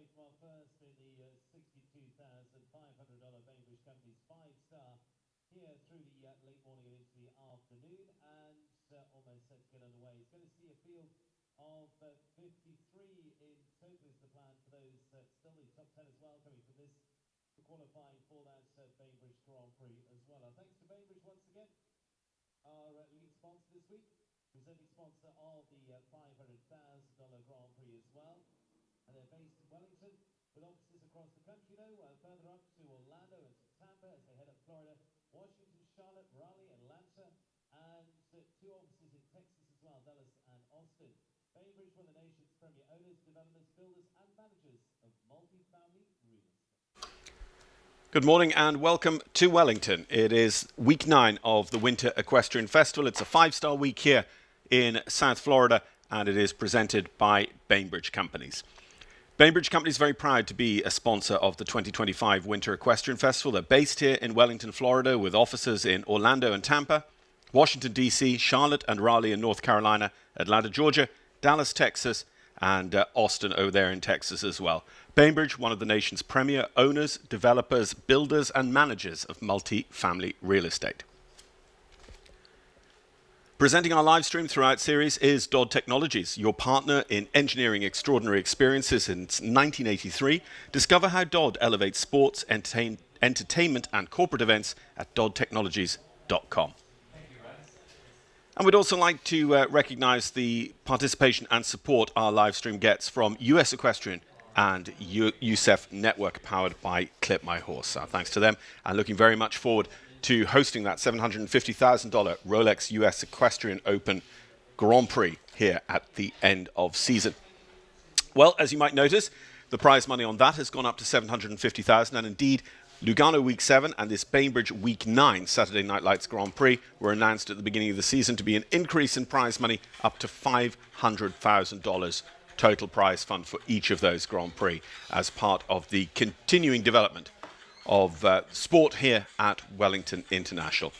straight. Well, first in the $62,500 Bainbridge Company's five-star here through the late morning and into the afternoon, and almost set to get underway. It's going to see a field of 53 in total is the plan for those still the top 10 as well coming from this qualifying for that Bainbridge Grand Prix as well. Our thanks to Bainbridge once again, our lead sponsor this week, presenting sponsor of the $500,000 Grand Prix as well. And they're based in Wellington, with offices across the country though, further up to Orlando and to Tampa as they head up Florida, Washington, Charlotte, Raleigh, Atlanta, and two offices in Texas as well, Dallas and Austin. Bainbridge, one of the nation's premier owners, developers, builders and managers of multi-family real estate. Good morning and welcome to Wellington. It is week 9 of the Winter Equestrian Festival. It's a 5-star week here in South Florida, and it is presented by Bainbridge Companies. Bainbridge Companies is very proud to be a sponsor of the 2025 Winter Equestrian Festival. They're based here in Wellington, Florida, with offices in Orlando and Tampa, Washington, D.C., Charlotte and Raleigh in North Carolina, Atlanta, Georgia, Dallas, Texas, and Austin over there in Texas as well. Bainbridge, one of the nation's premier owners, developers, builders, and managers of multi-family real estate. Presenting our live stream throughout series is Dodd Technologies, your partner in engineering extraordinary experiences since 1983. Discover how Dodd elevates sports, entertainment, and corporate events at doddtechnologies.com. And we'd also like to recognize the participation and support our live stream gets from US Equestrian and USEF Network, powered by Clip My Horse. Thanks to them, and looking very much forward to hosting that $750,000 Rolex US Equestrian Open Grand Prix here at the end of season. Well, as you might notice, the prize money on that has gone up to $750,000, and indeed, Lugano Week 7 and this Bainbridge Week 9 Saturday Night Lights Grand Prix were announced at the beginning of the season to be an increase in prize money up to $500,000 total prize fund for each of those Grand Prix as part of the continuing development of sport here at Wellington International.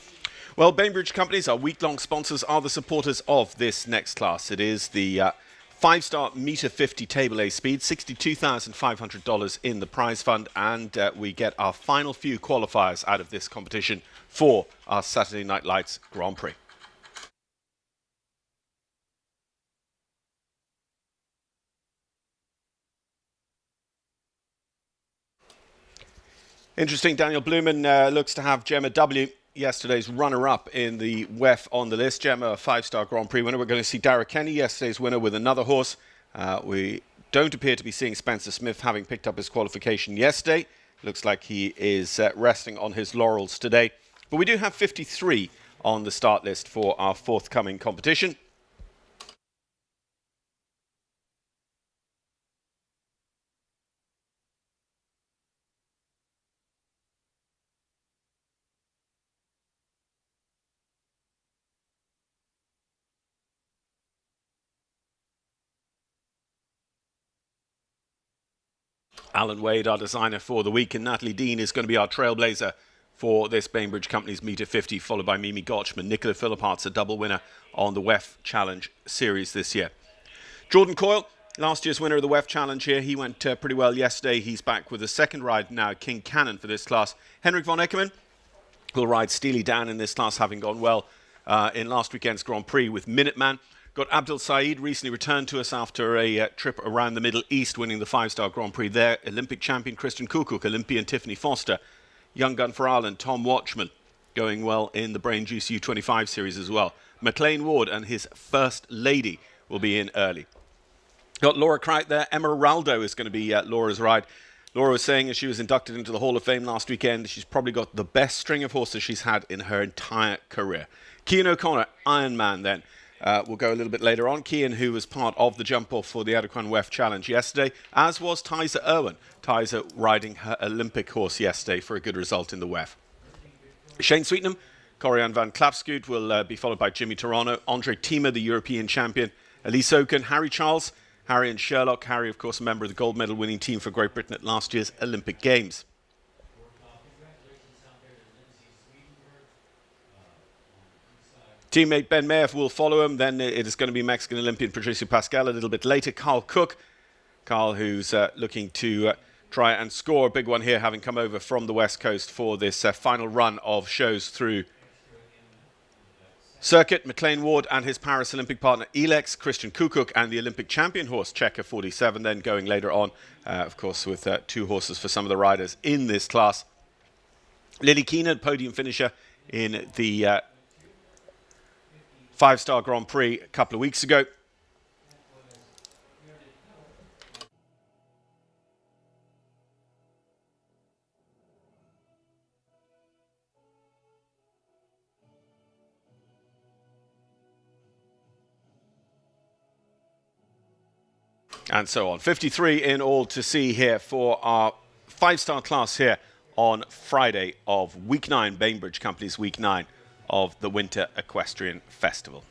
Well, Bainbridge Companies, our week-long sponsors, are the supporters of this next class. It is the 5-star meter 50 table A speed, $62,500 in the prize fund, and we get our final few qualifiers out of this competition for our Saturday Night Lights Grand Prix. Interesting, Daniel Blumen looks to have Gemma W., yesterday's runner-up in the WEF on the list. Gemma, a 5-star Grand Prix winner. We're going to see Dara Kenny, yesterday's winner, with another horse. We don't appear to be seeing Spencer Smith, having picked up his qualification yesterday. Looks like he is resting on his laurels today. But we do have 53 on the start list for our forthcoming competition. Alan Wade, our designer for the week, and Natalie Dean is going to be our trailblazer for this Bainbridge Companies Meter 50, followed by Mimi Gotchman. Nicola Philippart's a double winner on the WEF Challenge Series this year. Jordan Coyle, last year's winner of the WEF Challenge here. He went pretty well yesterday. He's back with a second ride now, King Cannon, for this class. Henrik von Eckermann will ride Steely Dan in this class, having gone well in last weekend's Grand Prix with Minuteman. Got Abdul Saeed, recently returned to us after a trip around the Middle East, winning the 5-star Grand Prix there. Olympic champion Christian Kukuk, Olympian Tiffany Foster. Young gun for Ireland, Tom Watchman, going well in the Brain Juice U25 series as well. McLean Ward and his first lady will be in early. Got Laura Kraut there. Emma Raldo is going to be Laura's ride. Laura was saying as she was inducted into the Hall of Fame last weekend, she's probably got the best string of horses she's had in her entire career. Cian O'Connor, Ironman then. We'll go a little bit later on. Cian, who was part of the jump-off for the Adequan WEF Challenge yesterday, as was Tyza Irwin. Tyza riding her Olympic horse yesterday for a good result in the WEF. Shane Sweetnam, Corian van Klapskuit will be followed by Jimmy Torano. Andre Tima, the European champion. Elise Oken, Harry Charles, Harry and Sherlock. Harry, of course, a member of the gold medal winning team for Great Britain at last year's Olympic Games. Teammate Ben Mayer will follow him. Then it is going to be Mexican Olympian Patricio Pascal a little bit later. Carl Cook, Carl, who's looking to try and score a big one here, having come over from the West Coast for this final run of shows through circuit. McLean Ward and his Paris Olympic partner Elex, Christian Kukuk, and the Olympic champion horse Checker 47, then going later on, of course, with two horses for some of the riders in this class. Lily Keenan, podium finisher in the five-star Grand Prix a couple of weeks ago. And so on. 53 in all to see here for our five-star class here on Friday of Week 9, Bainbridge Company's Week 9 of the Winter Equestrian Festival.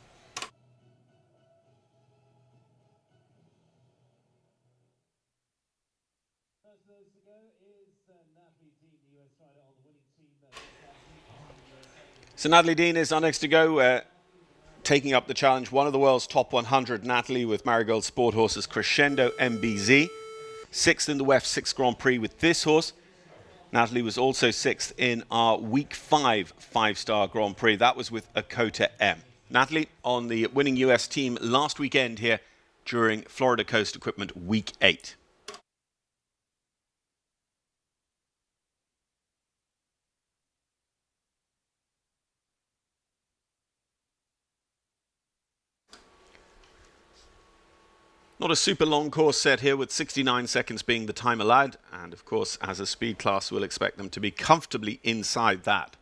So Natalie Dean is our next to go. Taking up the challenge, one of the world's top 100, Natalie, with Marigold Sport horses Crescendo MBZ. Sixth in the WEF 6 Grand Prix with this horse. Natalie was also sixth in our Week 5 five-star Grand Prix. That was with Akota M. Natalie on the winning US team last weekend here during Florida Coast Equipment Week 8. Not a super long course set here, with 69 seconds being the time allowed. And of course, as a speed class, we'll expect them to be comfortably inside that.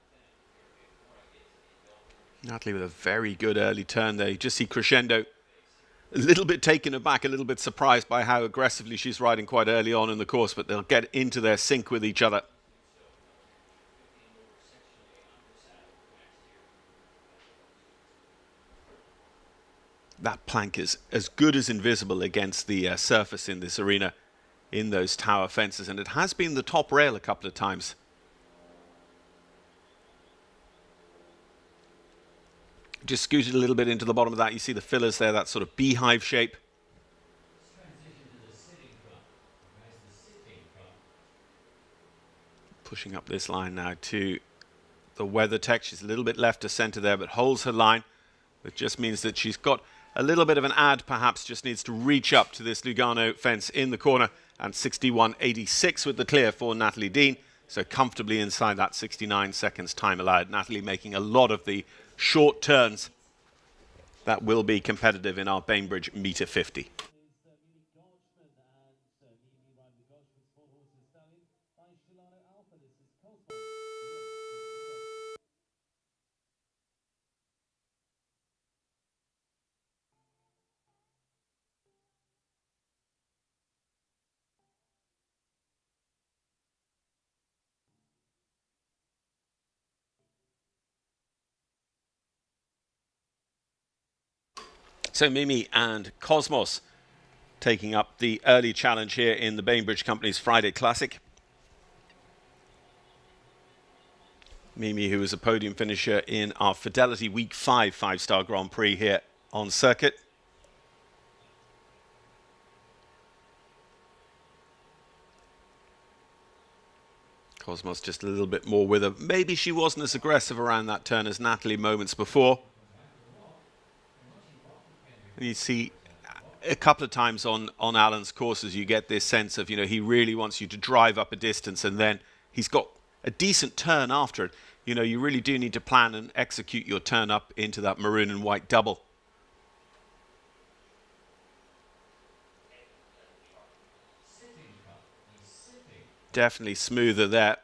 Natalie with a very good early turn there. You just see Crescendo a little bit taken aback, a little bit surprised by how aggressively she's riding quite early on in the course, but they'll get into their sync with each other. That plank is as good as invisible against the surface in this arena, in those tower fences, and it has been the top rail a couple of times. Just scooted a little bit into the bottom of that. You see the fillers there, that sort of beehive shape. Pushing up this line now to the WeatherTech. She's a little bit left to center there, but holds her line. It just means that she's got a little bit of an ad, perhaps, just needs to reach up to this Lugano fence in the corner, and 61.86 with the clear for Natalie Dean. So comfortably inside that 69 seconds time allowed. Natalie making a lot of the short turns that will be competitive in our Bainbridge meter 50. So Mimi and Cosmos taking up the early challenge here in the Bainbridge Company's Friday Classic. Mimi, who was a podium finisher in our Fidelity Week 5 five-star Grand Prix here on circuit. Cosmos just a little bit more with her. Maybe she wasn't as aggressive around that turn as Natalie moments before. You see a couple of times on Alan's courses, you get this sense of, he really wants you to drive up a distance, and then he's got a decent turn after it. You really do need to plan and execute your turn up into that maroon and white double. Definitely smoother there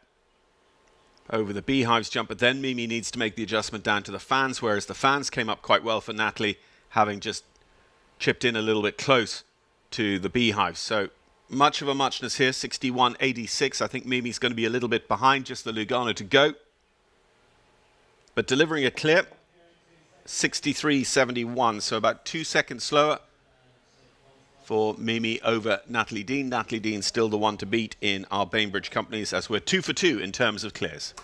over the beehives jump, but then Mimi needs to make the adjustment down to the fans, whereas the fans came up quite well for Natalie, having just chipped in a little bit close to the beehive. So much of a muchness here, 61.86. I think Mimi's going to be a little bit behind, just the Lugano to go. But delivering a clear, 63.71, so about 2 seconds slower for Mimi over Natalie Dean. Natalie Dean still the one to beat in our Bainbridge companies, as we're 2 for 2 in terms of clears.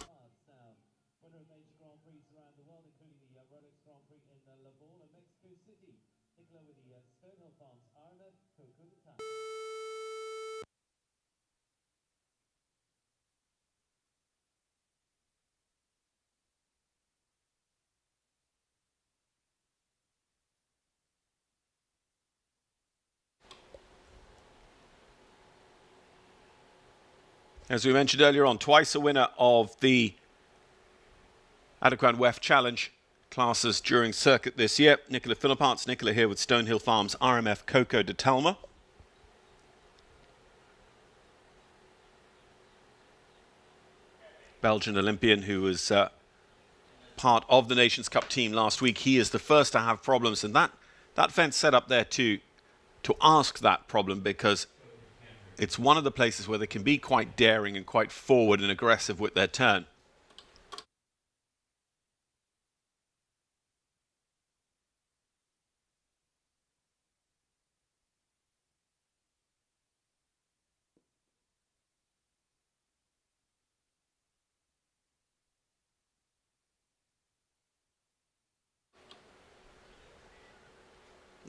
As we mentioned earlier on, twice a winner of the Adequan WEF Challenge classes during circuit this year. Nicola Philipparts, Nicola here with Stonehill Farms RMF Coco de Talma. Belgian Olympian who was part of the Nations Cup team last week. He is the first to have problems, and that fence set up there to ask that problem, because it's one of the places where they can be quite daring and quite forward and aggressive with their turn.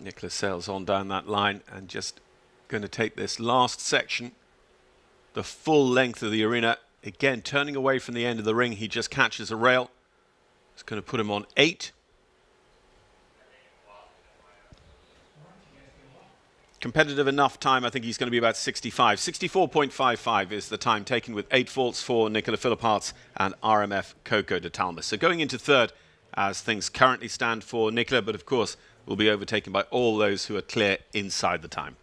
Nicola sails on down that line and just going to take this last section, the full length of the arena. Again, turning away from the end of the ring, he just catches a rail. It's going to put him on 8. Competitive enough time, I think he's going to be about 65. 64.55 is the time taken with 8 faults for Nicola Philipparts and RMF Coco de Talma. So going into third as things currently stand for Nicola, but of course will be overtaken by all those who are clear inside the time.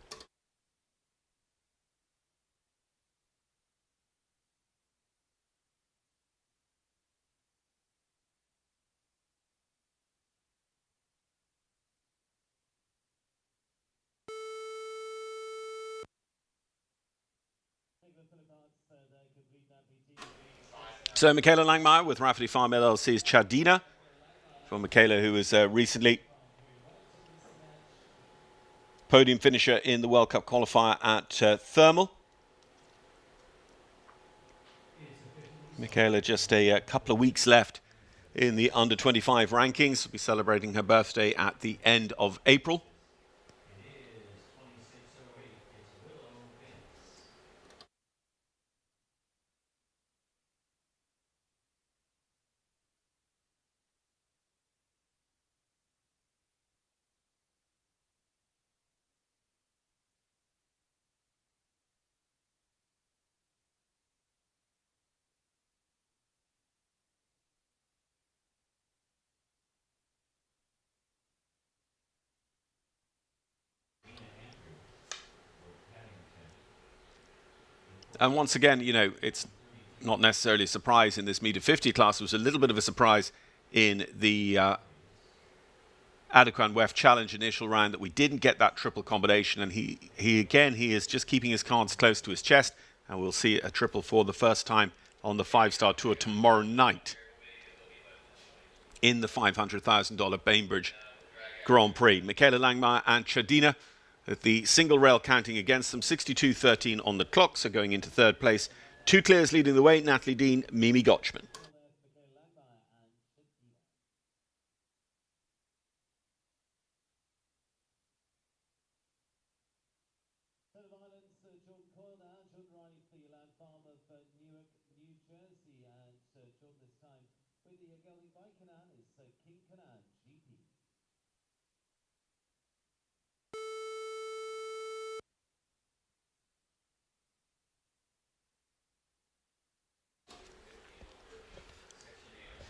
So Michaela Langmeyer with Rafferty Farm LLC's Chadina. For Michaela, who was recently podium finisher in the World Cup qualifier at Thermal. Michaela just a couple of weeks left in the under-25 rankings. We'll be celebrating her birthday at the end of April. And once again, you know, it's not necessarily a surprise in this meter 50 class. It was a little bit of a surprise in the Adequan WEF Challenge initial round that we didn't get that triple combination. And he is just keeping his cards close to his chest. And we'll see a triple for the first time on the 5-star tour tomorrow night in the $500,000 Bainbridge Grand Prix. Michaela Langmeyer and Chadina, the single rail counting against them, 62.13 on the clock, so going into third place. 2 clears leading the way, Natalie Dean, Mimi Gotchman.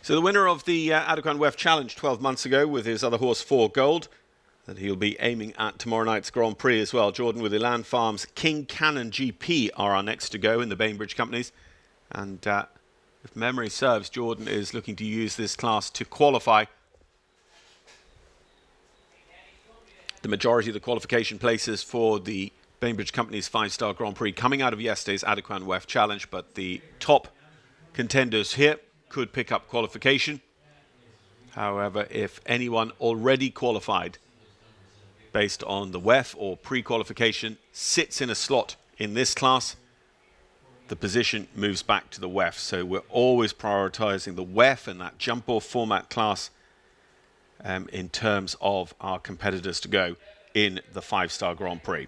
So the winner of the Adequan WEF Challenge 12 months ago with his other horse 4 Gold, that he'll be aiming at tomorrow night's Grand Prix as well. Jordan with Elan Farms King Cannon GP are our next to go in the Bainbridge companies. And if memory serves, Jordan is looking to use this class to qualify. The majority of the qualification places for the Bainbridge company's 5-star Grand Prix coming out of yesterday's Adequan WEF Challenge, but the top contenders here could pick up qualification. However, if anyone already qualified based on the WEF or pre-qualification sits in a slot in this class, the position moves back to the WEF. So we're always prioritizing the WEF and that jump off format class in terms of our competitors to go in the 5-star Grand Prix.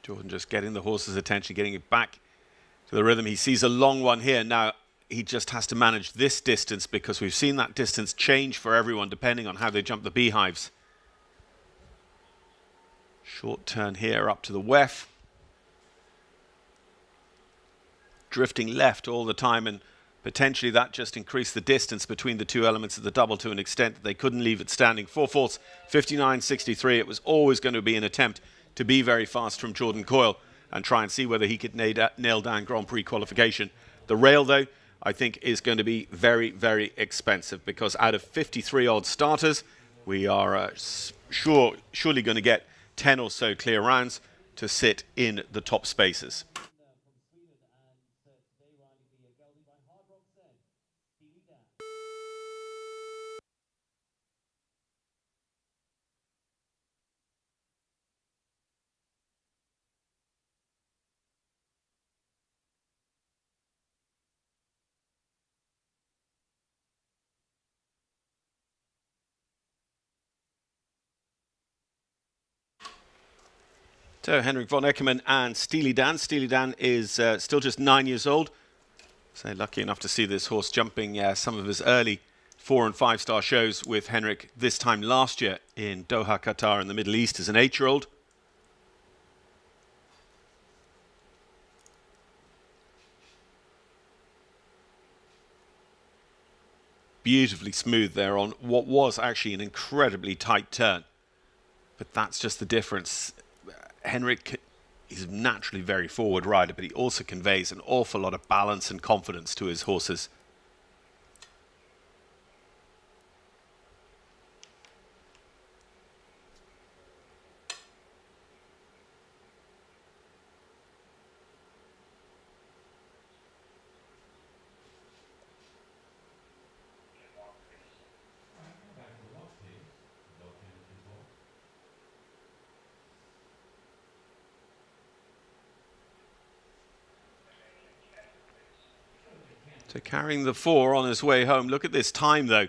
Jordan just getting the horse's attention, getting it back to the rhythm. He sees a long one here. Now, he just has to manage this distance, because we've seen that distance change for everyone depending on how they jump the beehives. Short turn here up to the weft. Drifting left all the time, and potentially that just increased the distance between the two elements of the double to an extent that they couldn't leave it standing. 4/4, 59.63. It was always going to be an attempt to be very fast from Jordan Coyle and try and see whether he could nail down Grand Prix qualification. The rail, though, I think is going to be very, very expensive, because out of 53 odd starters, we are surely going to get 10 or so clear rounds to sit in the top spaces. So Henrik von Eckermann and Steely Dan. Steely Dan is still just 9 years old. So lucky enough to see this horse jumping some of his early 4- and 5-star shows with Henrik this time last year in Doha, Qatar in the Middle East as an 8-year-old. Beautifully smooth there on what was actually an incredibly tight turn. But that's just the difference. Henrik is a naturally very forward rider, but he also conveys an awful lot of balance and confidence to his horses. So carrying the 4 on his way home. Look at this time, though.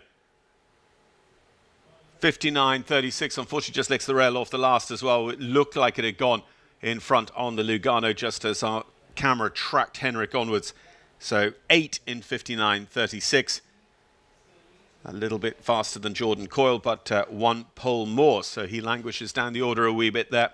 59.36. Unfortunately, just licks the rail off the last as well. It looked like it had gone in front on the Lugano just as our camera tracked Henrik onwards. So 8 in 59.36. A little bit faster than Jordan Coyle, but 1 pole more. So he languishes down the order a wee bit there.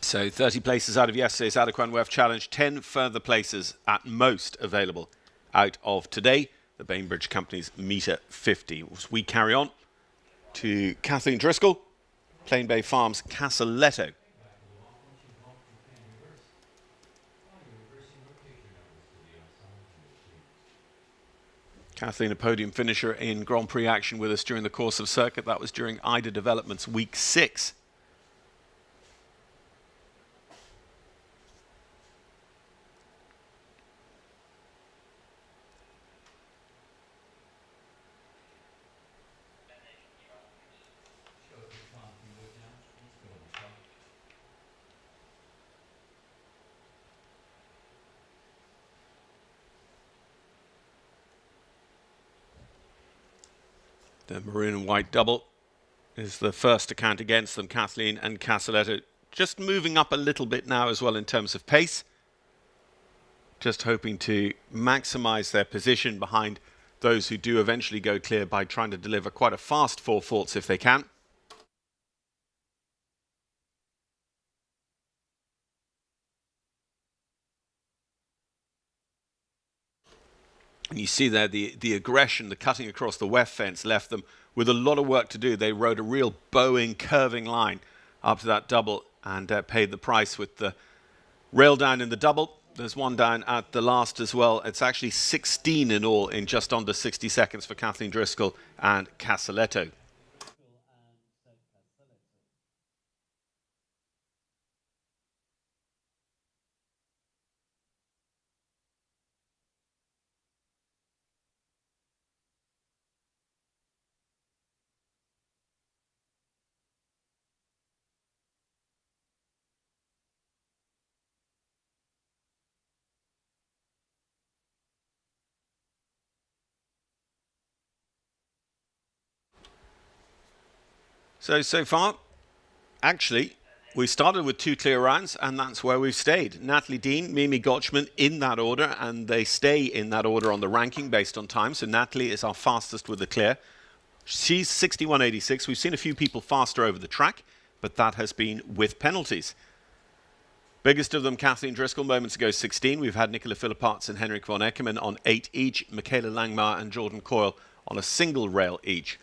So 30 places out of yesterday's Adequan Weft Challenge, 10 further places at most available out of today, the Bainbridge Company's Meter 50. As we carry on to Kathleen Driscoll, Plain Bay Farms Casaletto. Kathleen, a podium finisher in Grand Prix action with us during the course of circuit. That was during IDA Developments Week 6. The maroon and white double is the first to count against them. Kathleen and Casaletto just moving up a little bit now as well in terms of pace. Just hoping to maximise their position behind those who do eventually go clear by trying to deliver quite a fast 4/4 if they can. And you see there the aggression, the cutting across the weft fence left them with a lot of work to do. They rode a real bowing, curving line up to that double and paid the price with the rail down in the double. There's one down at the last as well. It's actually 16 in all in just under 60 seconds for Kathleen Driscoll and Casaletto. So far, actually, we started with 2 clear rounds, and that's where we've stayed. Natalie Dean, Mimi Gotchman in that order, and they stay in that order on the ranking based on time. So Natalie is our fastest with the clear. She's 61.86. We've seen a few people faster over the track, but that has been with penalties. Biggest of them, Kathleen Driscoll, moments ago, 16. We've had Nicola Philipparts and Henrik von Eckermann on 8 each. Michaela Langmar and Jordan Coyle on a single rail each.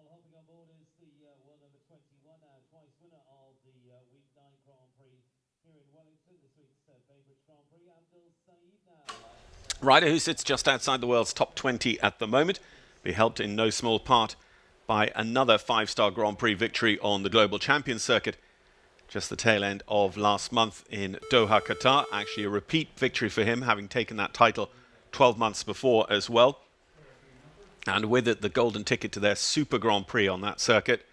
Hopping on board is the world number 21, twice winner of the Week 9 Grand Prix here in Wellington. This week's Bainbridge Grand Prix, Abdul Saeed now. Rider who sits just outside the world's top 20 at the moment. Be helped in no small part by another 5-star Grand Prix victory on the Global Champions Circuit. Just the tail end of last month in Doha, Qatar. Actually a repeat victory for him, having taken that title 12 months before as well. And with it, the golden ticket to their Super Grand Prix on that circuit.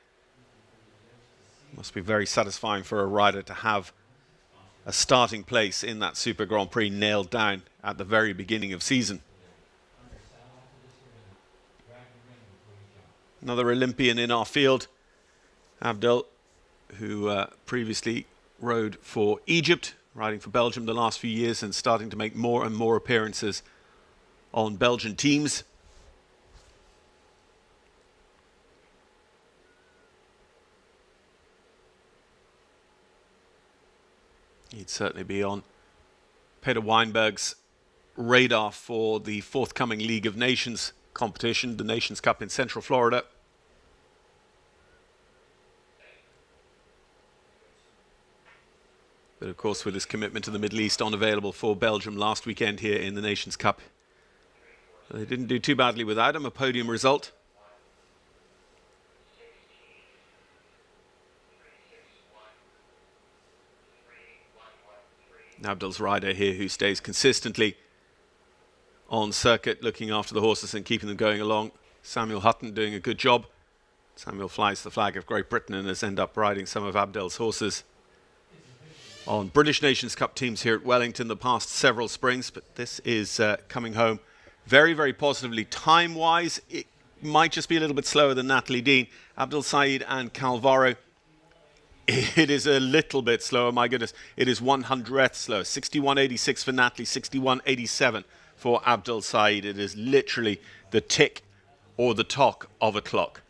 Must be very satisfying for a rider to have a starting place in that Super Grand Prix nailed down at the very beginning of season. Another Olympian in our field, Abdel, who previously rode for Egypt, riding for Belgium the last few years and starting to make more and more appearances on Belgian teams. He'd certainly be on Peter Weinberg's radar for the forthcoming League of Nations competition, the Nations Cup in Central Florida. But of course, with his commitment to the Middle East unavailable for Belgium last weekend here in the Nations Cup. They didn't do too badly without him, a podium result. Abdel's rider here who stays consistently on circuit, looking after the horses and keeping them going along. Samuel Hutton doing a good job. Samuel flies the flag of Great Britain and has ended up riding some of Abdel's horses on British Nations Cup teams here at Wellington the past several springs, but this is coming home very, very positively. Time-wise, it might just be a little bit slower than Natalie Dean. Abdul Saeed and Calvaro, it is a little bit slower, my goodness. It is 1/100th slower. 61.86 for Natalie, 61.87 for Abdul Saeed. It is literally the tick or the tock of a clock.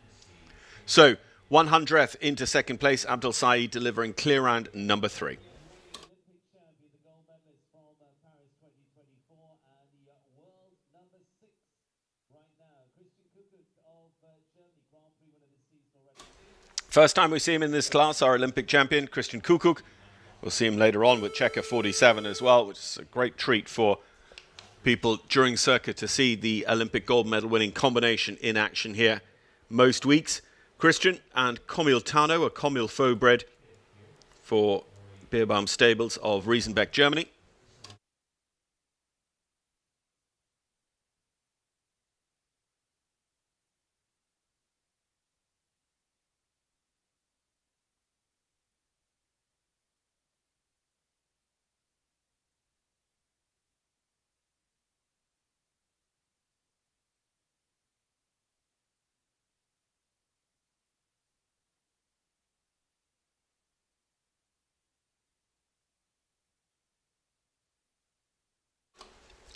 So, 100th into second place, Abdul Saeed delivering clear round number 3. Olympic champion, the gold medalist from Paris 2024, and the world number 6 right now, Christian Kukuk of Germany, Grand Prix winner this season already. First time we see him in this class, our Olympic champion, Christian Kukuk. We'll see him later on with Checker 47 as well, which is a great treat for people during circuit to see the Olympic gold medal winning combination in action here most weeks. Christian and Comil Tano, a Comil Faux bred for Beerbaum Stables of Riesenbeck, Germany.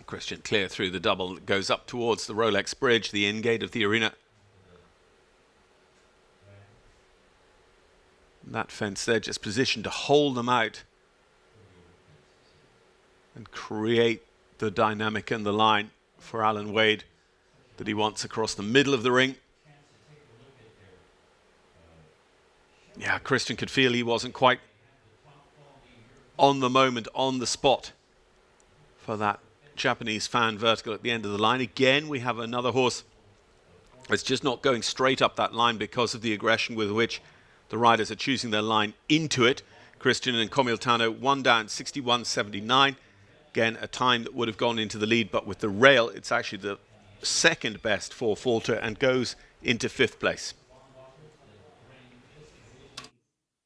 Christian clear through the double that goes up towards the Rolex Bridge, the in gate of the arena. That fence there just positioned to hold them out and create the dynamic and the line for Alan Wade that he wants across the middle of the ring. Yeah, Christian could feel he wasn't quite on the moment, on the spot for that Japanese fan vertical at the end of the line. Again, we have another horse that's just not going straight up that line because of the aggression with which the riders are choosing their line into it. Christian and Comil Tano, one down, 61.79. Again, a time that would have gone into the lead, but with the rail, it's actually the second best for Falter and goes into 5th place.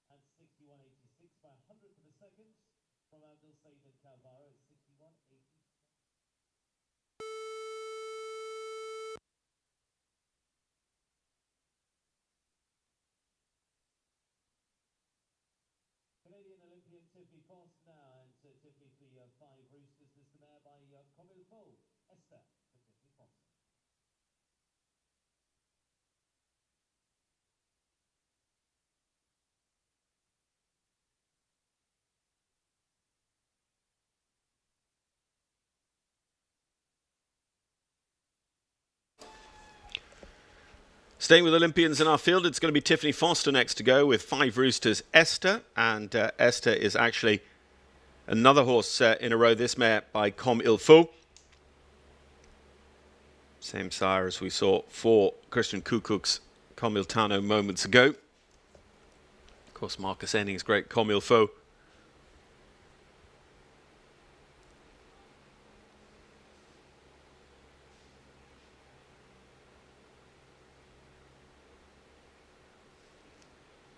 And 61.86 by 100th of a second from Abdul Saeed and Calvaro at 61.87. Canadian Olympian Tiffany Foss now, and Tiffany for the Five Roosters. This is the mare by Comme il faut, Esther for Tiffany Foster. Staying with Olympians in our field, it's going to be Tiffany Foster next to go with Five Roosters Esther. And Esther is actually another horse in a row, this mare by Comme il faut. Same sire as we saw for Christian Kuckuck's Comme il Tano moments ago. Of course, Marcus Enning's great Comme il faut.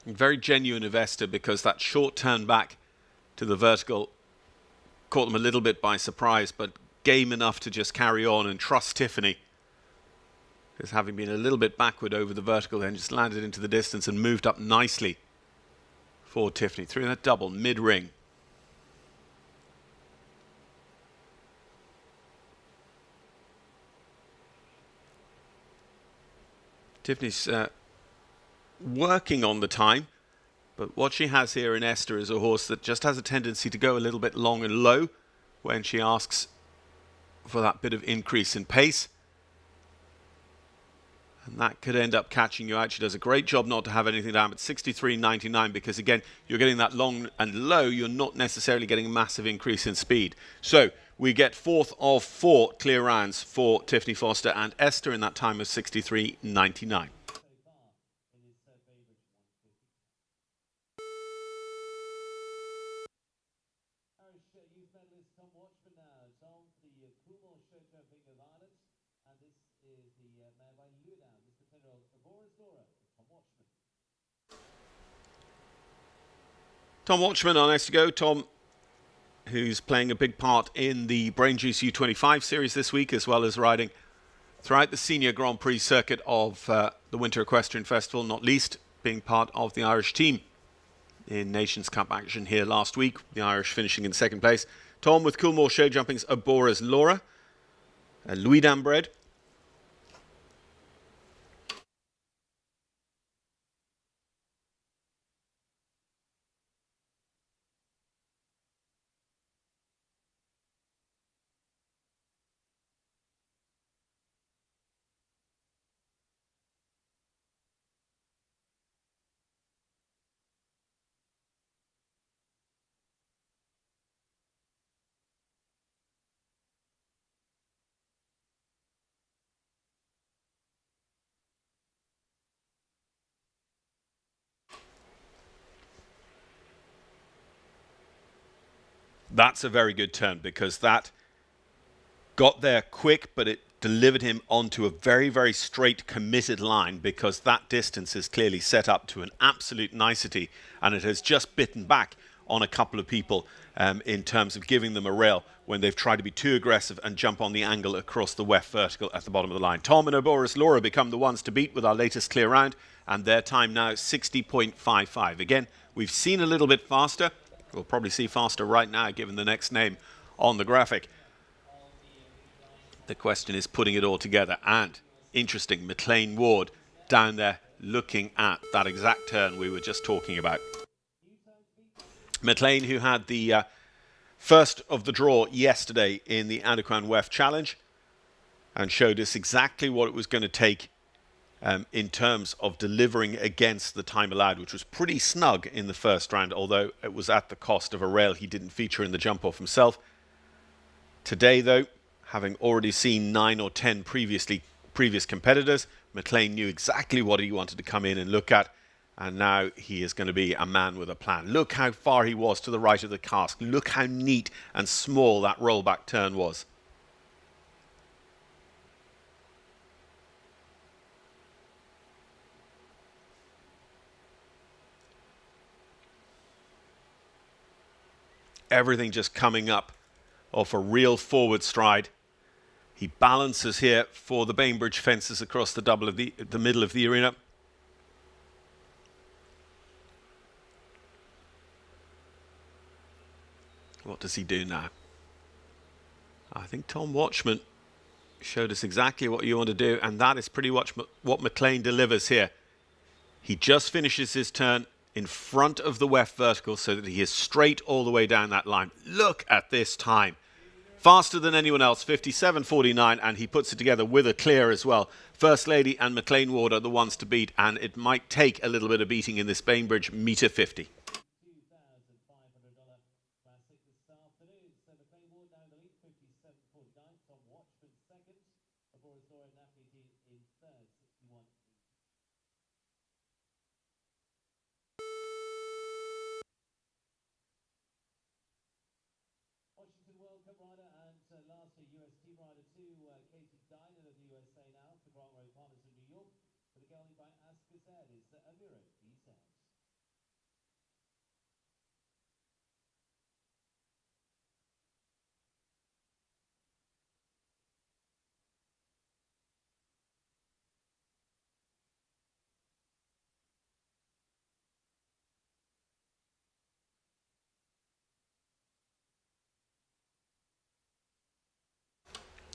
Very genuine of Esther, because that short turn back to the vertical caught them a little bit by surprise, but game enough to just carry on and trust Tiffany. Because having been a little bit backward over the vertical, then just landed into the distance and moved up nicely for Tiffany through that double mid-ring. Tiffany's working on the time, but what she has here in Esther is a horse that just has a tendency to go a little bit long and low when she asks for that bit of increase in pace, and that could end up catching you out. She does a great job not to have anything down, but 63.99, because again, you're getting that long and low, you're not necessarily getting a massive increase in speed. So we get fourth of four clear rounds for Tiffany Foster and Esther in that time of 63.99. Youth medalist Tom Watchman now. Tom for the Coolmore show jumping of Ireland, and this is the mare by Ludan. This is the 10-year-old Avora's Laura, Tom Watchman. Tom Watchman on next to go. Tom, who's playing a big part in the Brain Juice U25 series this week, as well as riding throughout the senior Grand Prix circuit of the Winter Equestrian Festival, not least being part of the Irish team in Nations Cup action here last week, the Irish finishing in second place. Tom with Coolmore Show Jumping's Avora's Laura, a Louis-Dan bred. That's a very good turn, because that got there quick, but it delivered him onto a very, very straight, committed line, because that distance is clearly set up to an absolute nicety, and it has just bitten back on a couple of people in terms of giving them a rail when they've tried to be too aggressive and jump on the angle across the weft vertical at the bottom of the line. Tom and Avora's Laura become the ones to beat with our latest clear round, and their time now 60.55. Again, we've seen a little bit faster. We'll probably see faster right now, given the next name on the graphic. The question is putting it all together. And interesting, McLean Ward down there looking at that exact turn we were just talking about. McLean, who had the first of the draw yesterday in the Adequan Weft Challenge, and showed us exactly what it was going to take in terms of delivering against the time allowed, which was pretty snug in the first round, although it was at the cost of a rail he didn't feature in the jump-off himself. Today, though, having already seen 9 or 10 previous competitors, McLean knew exactly what he wanted to come in and look at, and now he is going to be a man with a plan. Look how far he was to the right of the cask. Look how neat and small that rollback turn was. Everything just coming up off a real forward stride. He balances here for the Bainbridge fences across the double of the middle of the arena. What does he do now? I think Tom Watchman showed us exactly what you want to do, and that is pretty much what McLean delivers here. He just finishes his turn in front of the weft vertical so that he is straight all the way down that line. Look at this time. Faster than anyone else, 57.49, and he puts it together with a clear as well. First Lady and McLean Ward are the ones to beat, and it might take a little bit of beating in this Bainbridge metre 50. World Cup rider and lastly UST rider too, Katie Dynan of the USA now for Grant Road Partners in New York. With a goalie by Askazad is Amira B-Sounds.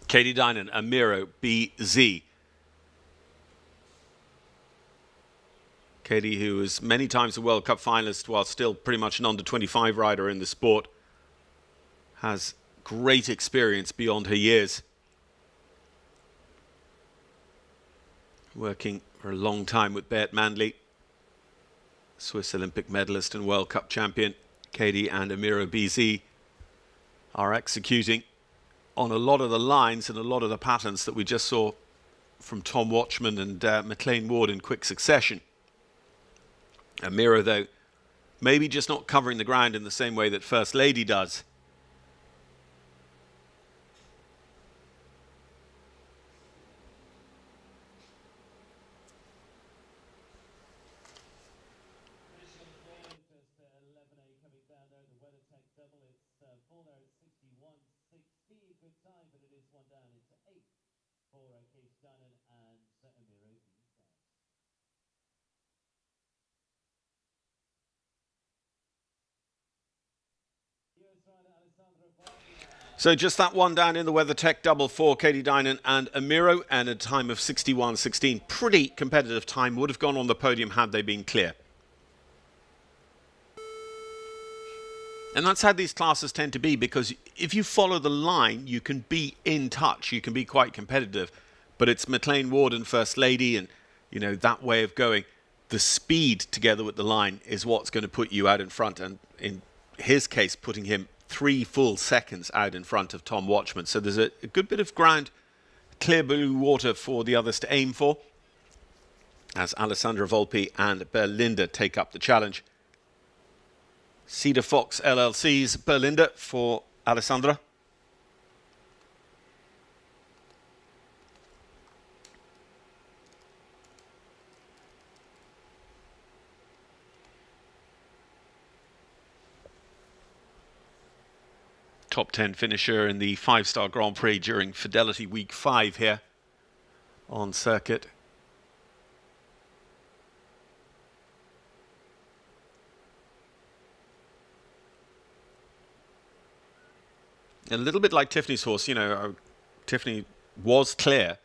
Katie Dynan, Amiro, BZ. Katie, who was many times a World Cup finalist while still pretty much an under-25 rider in the sport, has great experience beyond her years. Working for a long time with Beat Manley, Swiss Olympic medalist and World Cup champion. Katie and Amiro BZ are executing on a lot of the lines and a lot of the patterns that we just saw from Tom Watchman and McLean Ward in quick succession. Amira, though, maybe just not covering the ground in the same way that First Lady does. So just that one down in the WeatherTech double for Katie Dynan and Amiro, and a time of 61.16. Pretty competitive time. Would have gone on the podium had they been clear. And that's how these classes tend to be, because if you follow the line, you can be in touch. You can be quite competitive. But it's McLean Ward and First Lady and, you know, that way of going. The speed together with the line is what's going to put you out in front. And in his case, putting him 3 full seconds out in front of Tom Watchman. So there's a good bit of ground, clear blue water for the others to aim for, as Alessandra Volpi and Berlinda take up the challenge. Cedar Fox LLC's Berlinda for Alessandra. Top 10 finisher in the 5-star Grand Prix during Fidelity Week 5 here on circuit. A little bit like Tiffany's horse, you know, Tiffany was clear,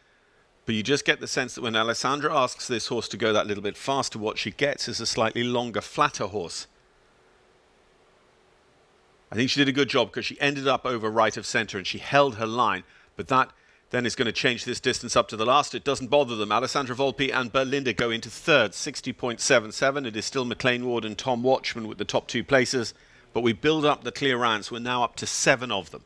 but you just get the sense that when Alessandra asks this horse to go that little bit faster, what she gets is a slightly longer, flatter horse. I think she did a good job because she ended up over right of centre and she held her line, but that then is going to change this distance up to the last. It doesn't bother them. Alessandra Volpi and Berlinda go into third, 60.77. It is still McLean Ward and Tom Watchman with the top 2 places, but we build up the clear rounds. We're now up to 7 of them.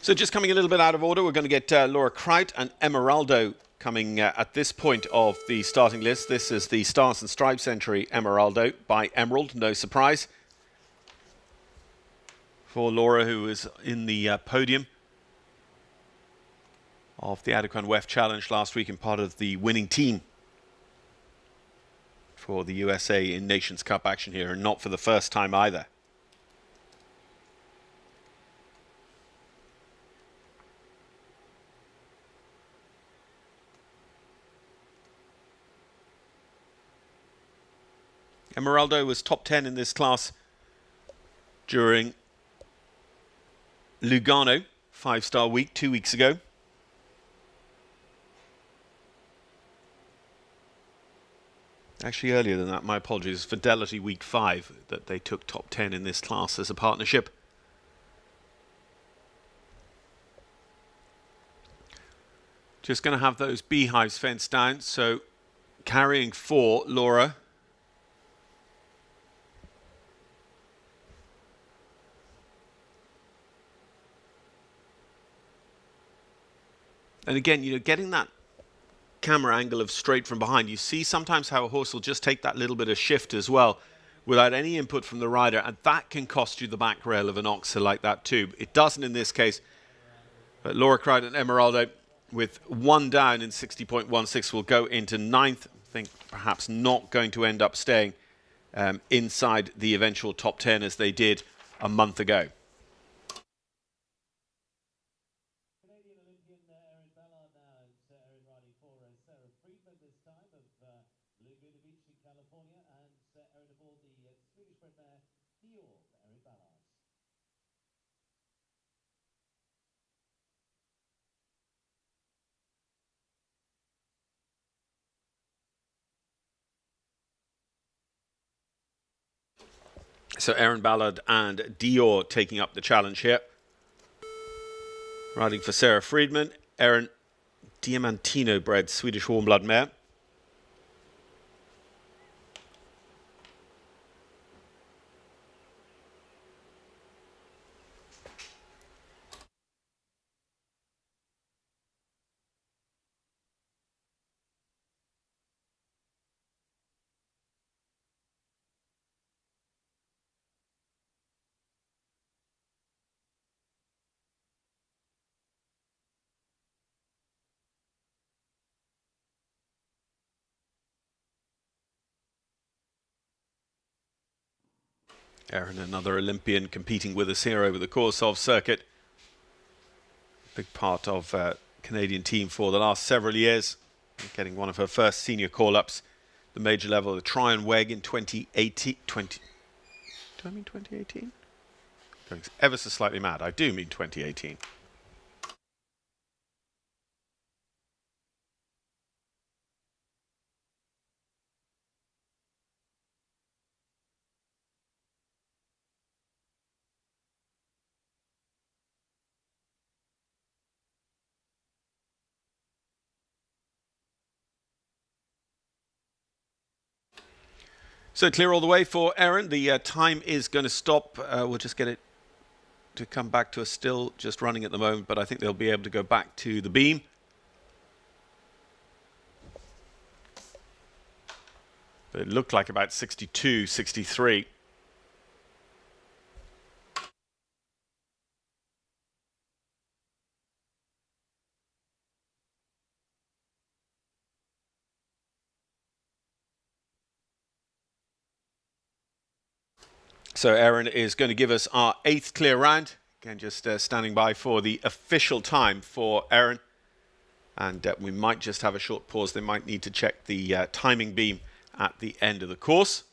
So just coming a little bit out of order, we're going to get Laura Kraut and Emeraldo coming at this point of the starting list. This is the Stars and Stripes entry, Emeraldo, by Emerald, no surprise. For Laura, who is in the podium of the Adequan WEF Challenge last week and part of the winning team for the USA in Nations Cup action here, and not for the first time either. Emeraldo was top 10 in this class during Lugano, 5-star week 2 weeks ago. Actually, earlier than that, my apologies. Fidelity week 5 that they took top 10 in this class as a partnership. Just going to have those beehives fenced down. So carrying 4, Laura. And again, you know, getting that camera angle of straight from behind, you see sometimes how a horse will just take that little bit of shift as well without any input from the rider, and that can cost you the back rail of an oxer like that too. It doesn't in this case, but Laura Crichton and Emeraldo with 1 down in 60.16 will go into 9th. I think perhaps not going to end up staying inside the eventual top 10 as they did a month ago. So Erin Ballard and Dior taking up the challenge here. Riding for Sarah Friedman, Erin Diamantino bred Swedish warm blood mare. Erin, another Olympian competing with us here over the course of circuit. Big part of Canadian team for the last several years. Getting one of her first senior call-ups, the major level, the Tryon Weg in 2018. Do I mean 2018? Going ever so slightly mad. I do mean 2018. So clear all the way for Erin. The time is going to stop. We'll just get it to come back to us, still just running at the moment, but I think they'll be able to go back to the beam. But it looked like about 62, 63. So Erin is going to give us our 8th clear round. Again, just standing by for the official time for Erin. And we might just have a short pause. They might need to check the timing beam at the end of the course.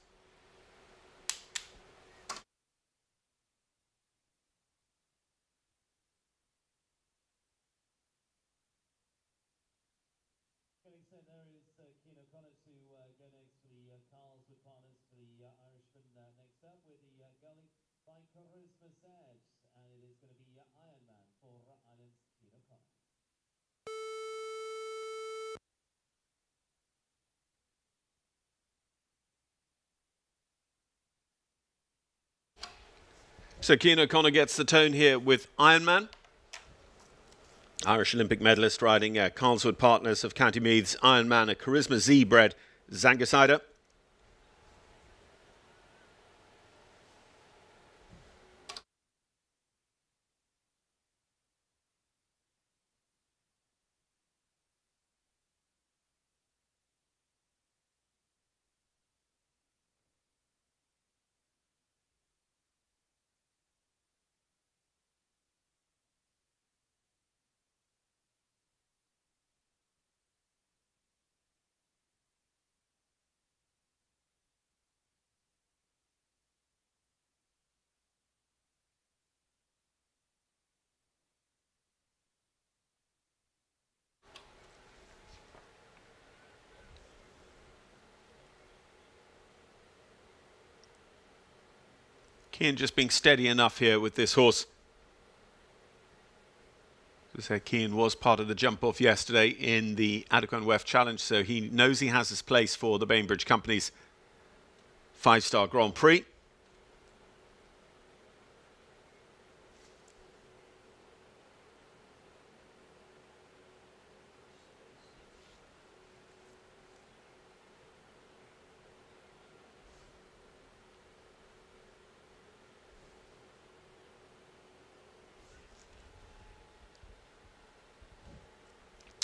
So Cian O'Connor gets the tone here with Ironman. Irish Olympic medalist riding Carlswood Partners of County Meath's Ironman, a Charisma Z bred Zangasider. Keane just being steady enough here with this horse. As I say, Keane was part of the jump off yesterday in the Adequan Weft Challenge, so he knows he has his place for the Bainbridge Company's 5-star Grand Prix.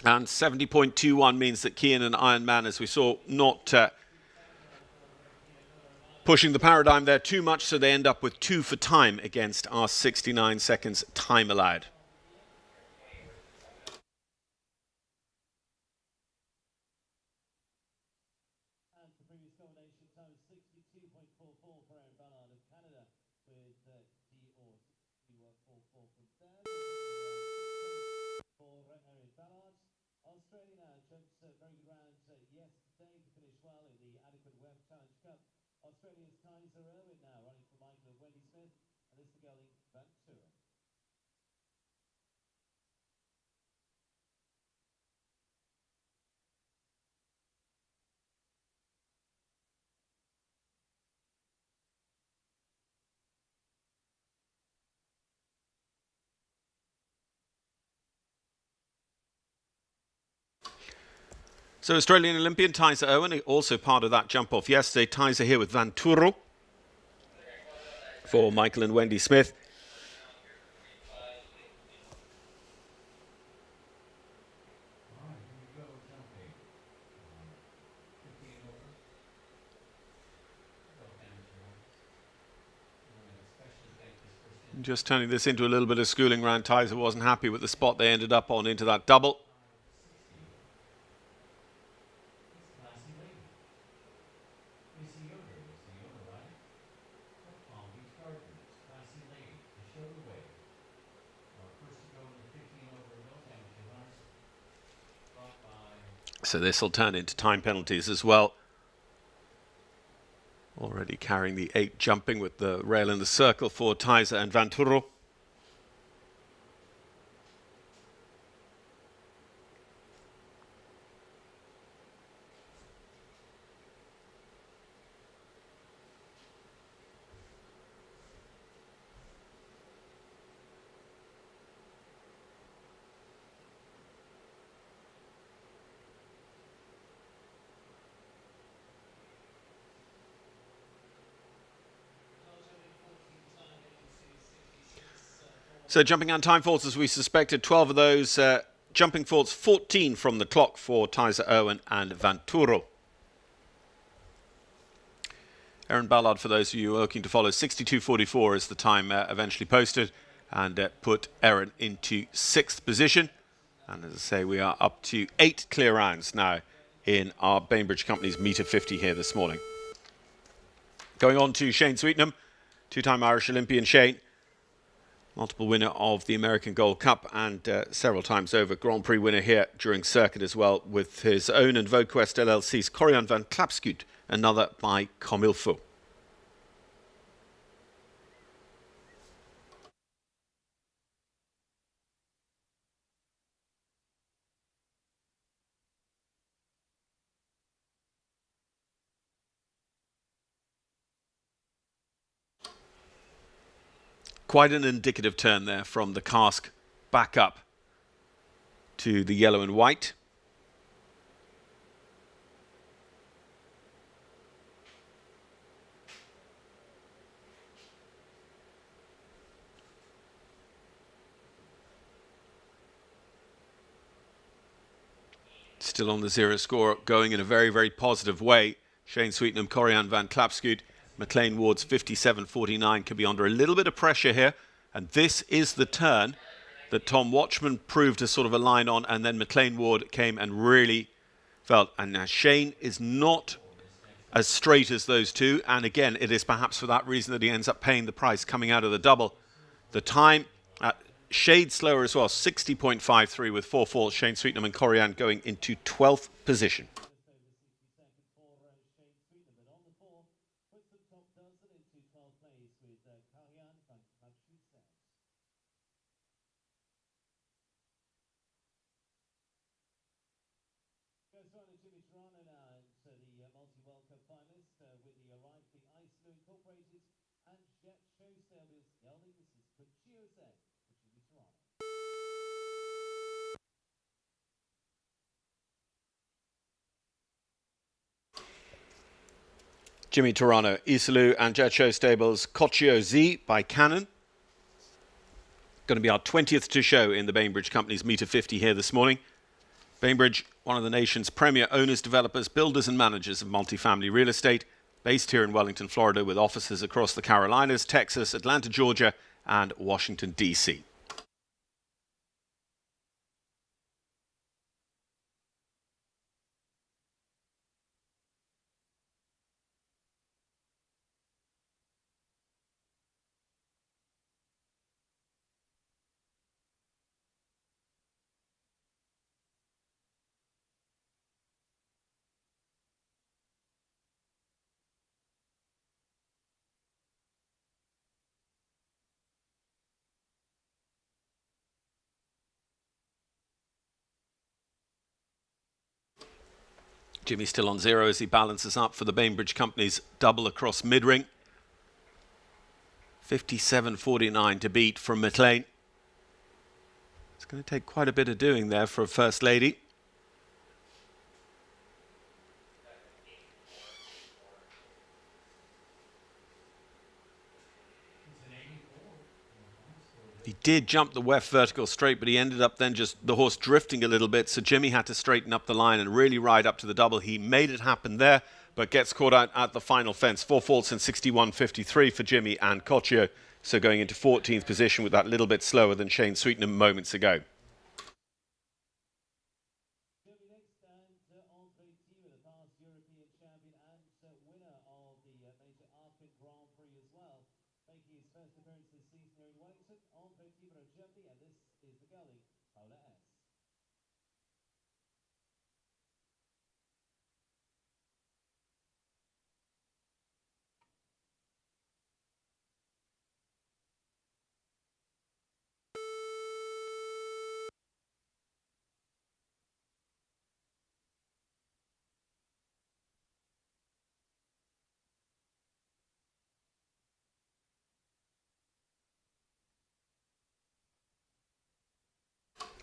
And 70.21 means that Keane and Iron Man, as we saw, not pushing the paradigm there too much, so they end up with 2 for time against our 69 seconds time allowed. And the previous combination time is 62.44 for Aaron Ballard of Canada with D-Ors. We were 4-4 from there. For Aaron Ballard. Australia now jumps very good round yesterday to finish well in the Adequan Weft Challenge Cup. Australia's Tyser Irwin now running for Michael and Wendy Smith, and this is the gelding Ventura. So Australian Olympian Tyser Irwin, also part of that jump off yesterday. Tyser here with Vanturo for Michael and Wendy Smith. Just turning this into a little bit of schooling round. Tyser wasn't happy with the spot they ended up on into that double. So this will turn into time penalties as well. Already carrying the 8 jumping with the rail in the circle for Tyser and Vanturo. So jumping on time faults as we suspected, 12 of those jumping faults, 14 from the clock for Tyser Irwin and Vanturo. Aaron Ballard, for those of you looking to follow, 62.44 is the time eventually posted, and put Aaron into 6th position. And as I say, we are up to 8 clear rounds now in our Bainbridge Company's metre 50 here this morning. Going on to Shane Sweetnam, 2-time Irish Olympian Shane. Multiple winner of the American Gold Cup and several times over Grand Prix winner here during circuit as well, with his own and VoQuest LLC's Corian van Klapskuut, another by Comilfo. Quite an indicative turn there from the cask back up to the yellow and white. Still on the 0 score, going in a very, very positive way. Shane Sweetnam, Corian van Klapskuut. McLean Ward's 57.49 could be under a little bit of pressure here. And this is the turn that Tom Watchman proved a sort of a line on, and then McLean Ward came and really felt. And now Shane is not as straight as those two. And again, it is perhaps for that reason that he ends up paying the price coming out of the double. The time, shade slower as well, 60.53 with 4 faults. Shane Sweetnam and Corian going into 12th position. Jimmy Toronto now, and the multi-World Cup finalist with the arrival of the Iceland Incorporated and Jet Show Stables gelding. This is Conchio said for Jimmy Toronto. Jimmy Toronto, Isalu and Jet Show Stables, Cochio Z by Cannon. Going to be our 20th to show in the Bainbridge Company's Meter 50 here this morning. Bainbridge, one of the nation's premier owners, developers, builders and managers of multifamily real estate, based here in Wellington, Florida, with offices across the Carolinas, Texas, Atlanta, Georgia and Washington, D.C. Jimmy still on zero as he balances up for the Bainbridge Company's double across mid-ring. 57.49 to beat from McLean. It's going to take quite a bit of doing there for a First Lady. He did jump the weft vertical straight, but he ended up then just the horse drifting a little bit, so Jimmy had to straighten up the line and really ride up to the double. He made it happen there, but gets caught out at the final fence. 4 faults in 61.53 for Jimmy and Cochio, so going into 14th position with that little bit slower than Shane Sweetenham moments ago. Making his first appearance this season here in Wellington, Thirteenth of Germany, and this is the gelding, Paula S.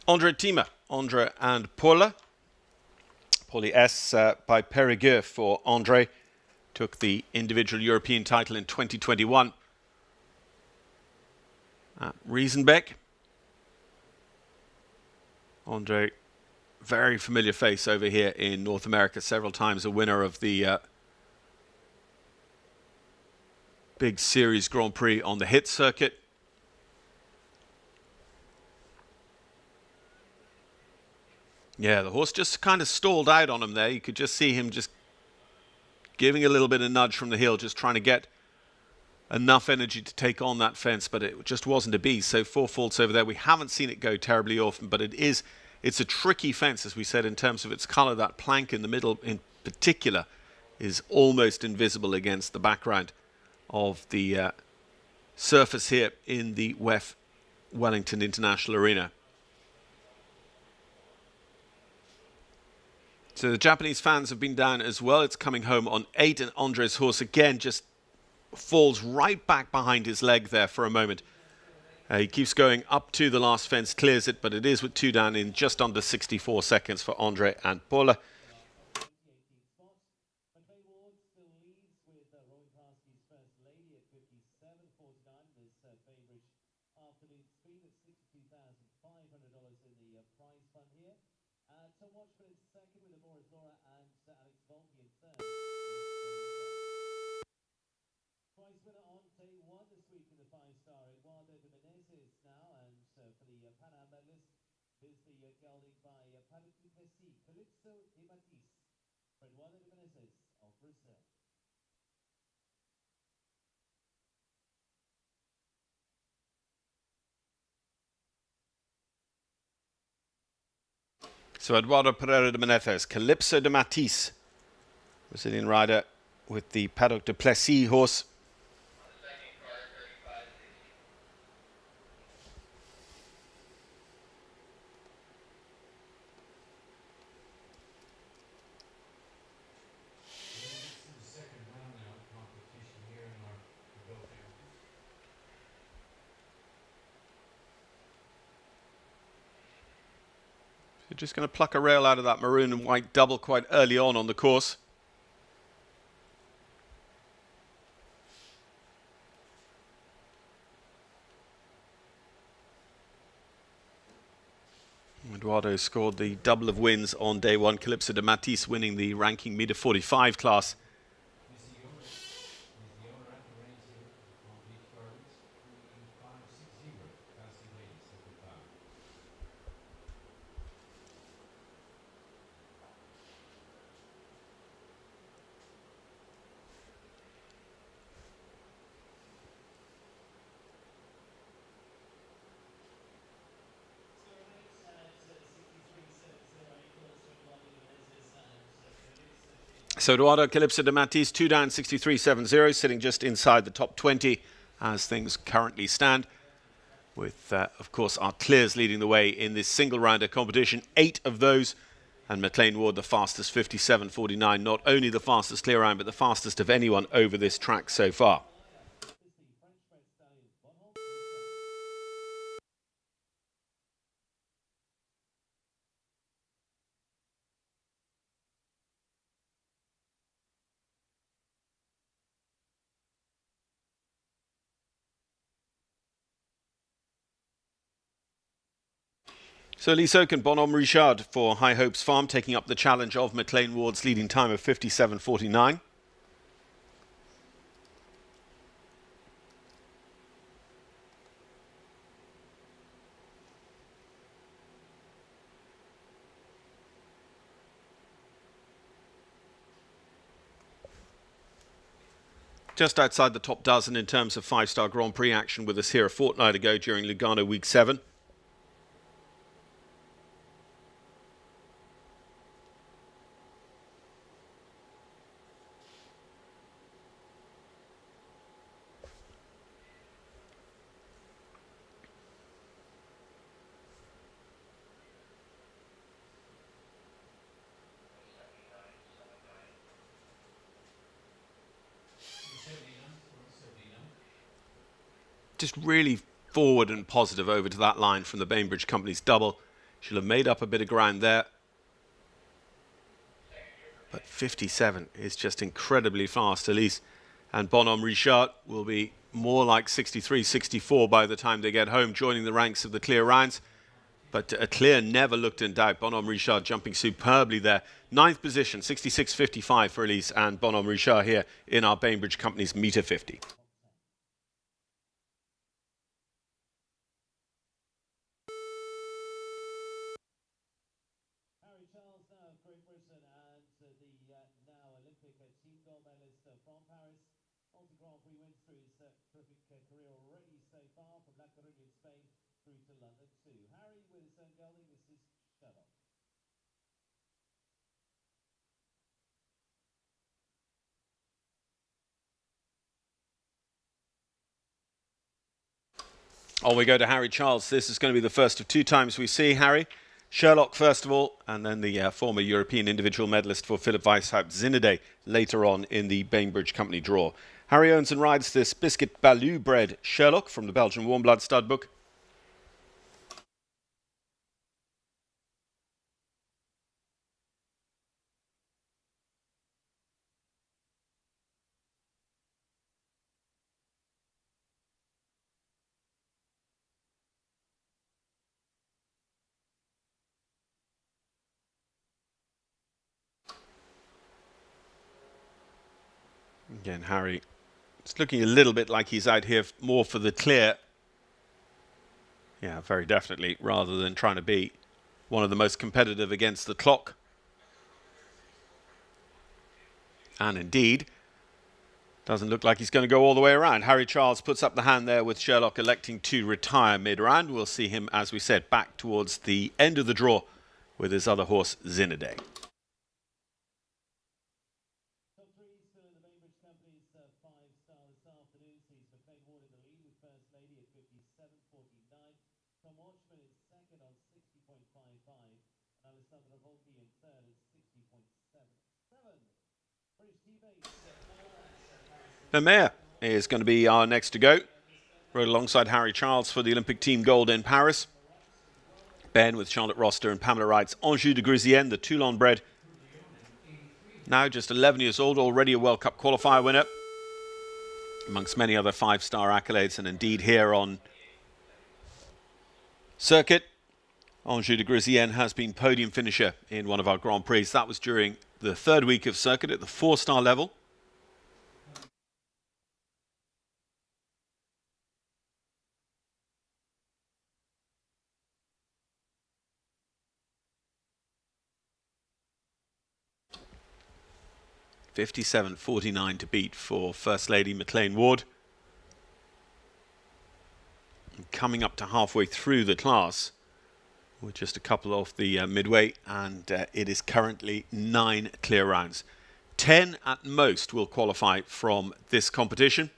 Andre Tima, Andre and Paula. Paulie S by Perigueux for Andre. Took the individual European title in 2021. Riesenbeck. Andre, very familiar face over here in North America. Several times a winner of the big series Grand Prix on the hit circuit. Yeah, the horse just kind of stalled out on him there. You could just see him just giving a little bit of nudge from the heel, just trying to get enough energy to take on that fence, but it just wasn't to be. So 4 faults over there. We haven't seen it go terribly often, but it's a tricky fence, as we said, in terms of its color. That plank in the middle in particular is almost invisible against the background of the surface here in the WEF Wellington International Arena. So the Japanese fans have been down as well. It's coming home on 8, and Andre's horse again just falls right back behind his leg there for a moment. He keeps going up to the last fence, clears it, but it is with 2 down in just under 64 seconds for Andre and Paula. To watch for his second with Morris Laura and Alex Volpe in third. Prize winner on day 1 this week in the 5-star, Eduardo de Menezes now, and for the Pan Am medalist is the gelding by Paddock du Plessis, Calypso de Matisse, for Eduardo de Menezes of Brazil. So Eduardo Pereira de Menezes, Calypso de Matisse, Brazilian rider with the Paddock du Plessis horse. They're just going to pluck a rail out of that maroon and white double quite early on the course. Eduardo scored the double of wins on day one. Calypso de Matisse winning the ranking meter 45 class. So Eduardo Calypso de Matisse, 2 down, 63.70, sitting just inside the top 20 as things currently stand. With, of course, our clears leading the way in this single-rounder competition. 8 of those, and McLean Ward the fastest, 57.49. Not only the fastest clear round, but the fastest of anyone over this track so far. So Elise Oak and Bonhomme Richard for High Hopes Farm taking up the challenge of McLean Ward's leading time of 57.49. Just outside the top dozen in terms of five-star Grand Prix action with us here a fortnight ago during Lugano Week 7. Just really forward and positive over to that line from the Bainbridge Company's double. She'll have made up a bit of ground there. But 57 is just incredibly fast, Elise. And Bonhomme Richard will be more like 63, 64 by the time they get home, joining the ranks of the clear rounds. But a clear never looked in doubt. Bonhomme Richard jumping superbly there. 9th position, 66.55 for Elise and Bonhomme Richard here in our Bainbridge Company's meter 50. Now Olympic team gold medalist from Paris. Multi-Grand Prix wins through his terrific career already so far, from La Coruña in Spain through to London too. Harry with his own gelding, this is Sherlock. On we go to Harry Charles. This is going to be the first of 2 times we see Harry. Sherlock first of all, and then the former European individual medalist for Philip Weishaupt, Zinedé, later on in the Bainbridge Company draw. Harry owns and rides this Biscuit Baloo bred Sherlock from the Belgian Warmblood stud book. Again, Harry, it's looking a little bit like he's out here more for the clear. Yeah, very definitely, rather than trying to be one of the most competitive against the clock. And indeed, doesn't look like he's going to go all the way around. Harry Charles puts up the hand there with Sherlock electing to retire mid-round. We'll see him, as we said, back towards the end of the draw with his other horse, Zinedé. Lemaire is going to be our next to go. Rode alongside Harry Charles for the Olympic team gold in Paris. Ben with Charlotte Roster and Pamela Wright's Anjou de Grisienne, the Toulon bred. Now just 11 years old, already a World Cup qualifier winner, amongst many other five-star accolades, and indeed here on circuit, Anjou de Grisienne has been podium finisher in one of our Grand Prix. That was during the third week of circuit at the 4-star level. $57.49 to beat for First Lady McLean Ward. And coming up to halfway through the class, with just a couple off the midway, and it is currently 9 clear rounds. 10 at most will qualify from this competition.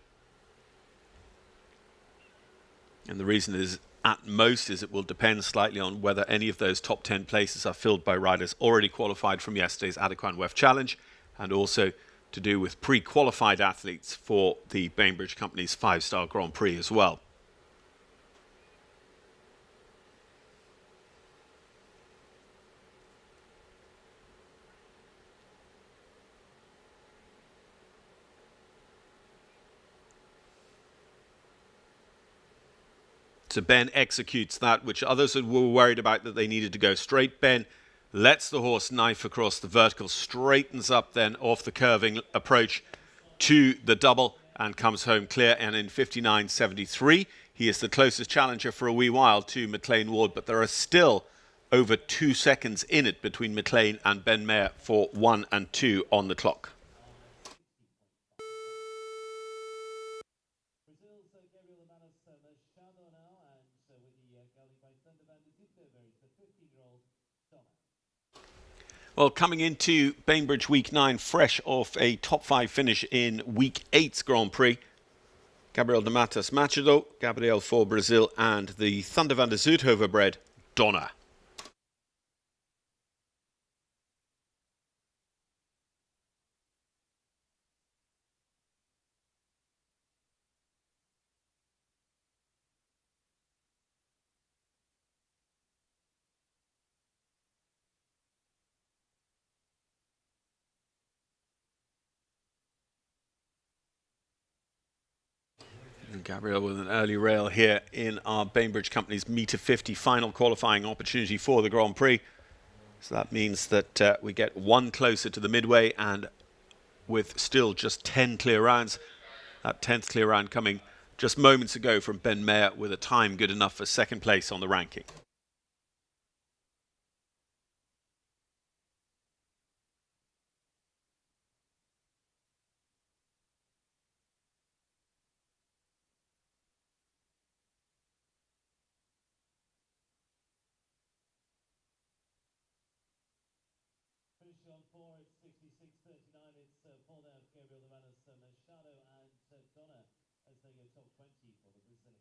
And the reason is at most is it will depend slightly on whether any of those top 10 places are filled by riders already qualified from yesterday's Adequan WEF Challenge, and also to do with pre-qualified athletes for the Bainbridge Company's 5-star Grand Prix as well. So Ben executes that, which others were worried about, that they needed to go straight. Ben lets the horse knife across the vertical, straightens up then off the curving approach to the double and comes home clear. And in 59.73, he is the closest challenger for a wee while to McLean Ward, but there are still over 2 seconds in it between McLean and Ben Mayer for 1 and 2 on the clock. Well, coming into Bainbridge Week 9, fresh off a top 5 finish in Week 8's Grand Prix, Gabriel de Matas Machado, Gabriel for Brazil, and the Thunder van der Zuidhoven bred Donna. Gabriel with an early rail here in our Bainbridge Company's metre 50 final qualifying opportunity for the Grand Prix. So that means that we get 1 closer to the midway, and with still just 10 clear rounds. That 10th clear round coming just moments ago from Ben Mayer with a time good enough for second place on the ranking. On 4, it's 66.39. It's fall down for Gabriel de Matas Machado and Donna as they go top 20 for the Brazilian.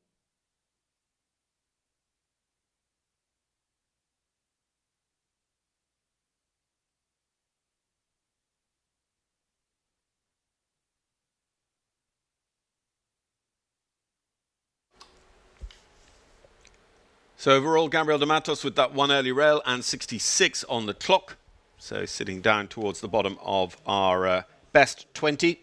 So overall, Gabriel de Matas with that 1 early rail and 66 on the clock. So sitting down towards the bottom of our best 20.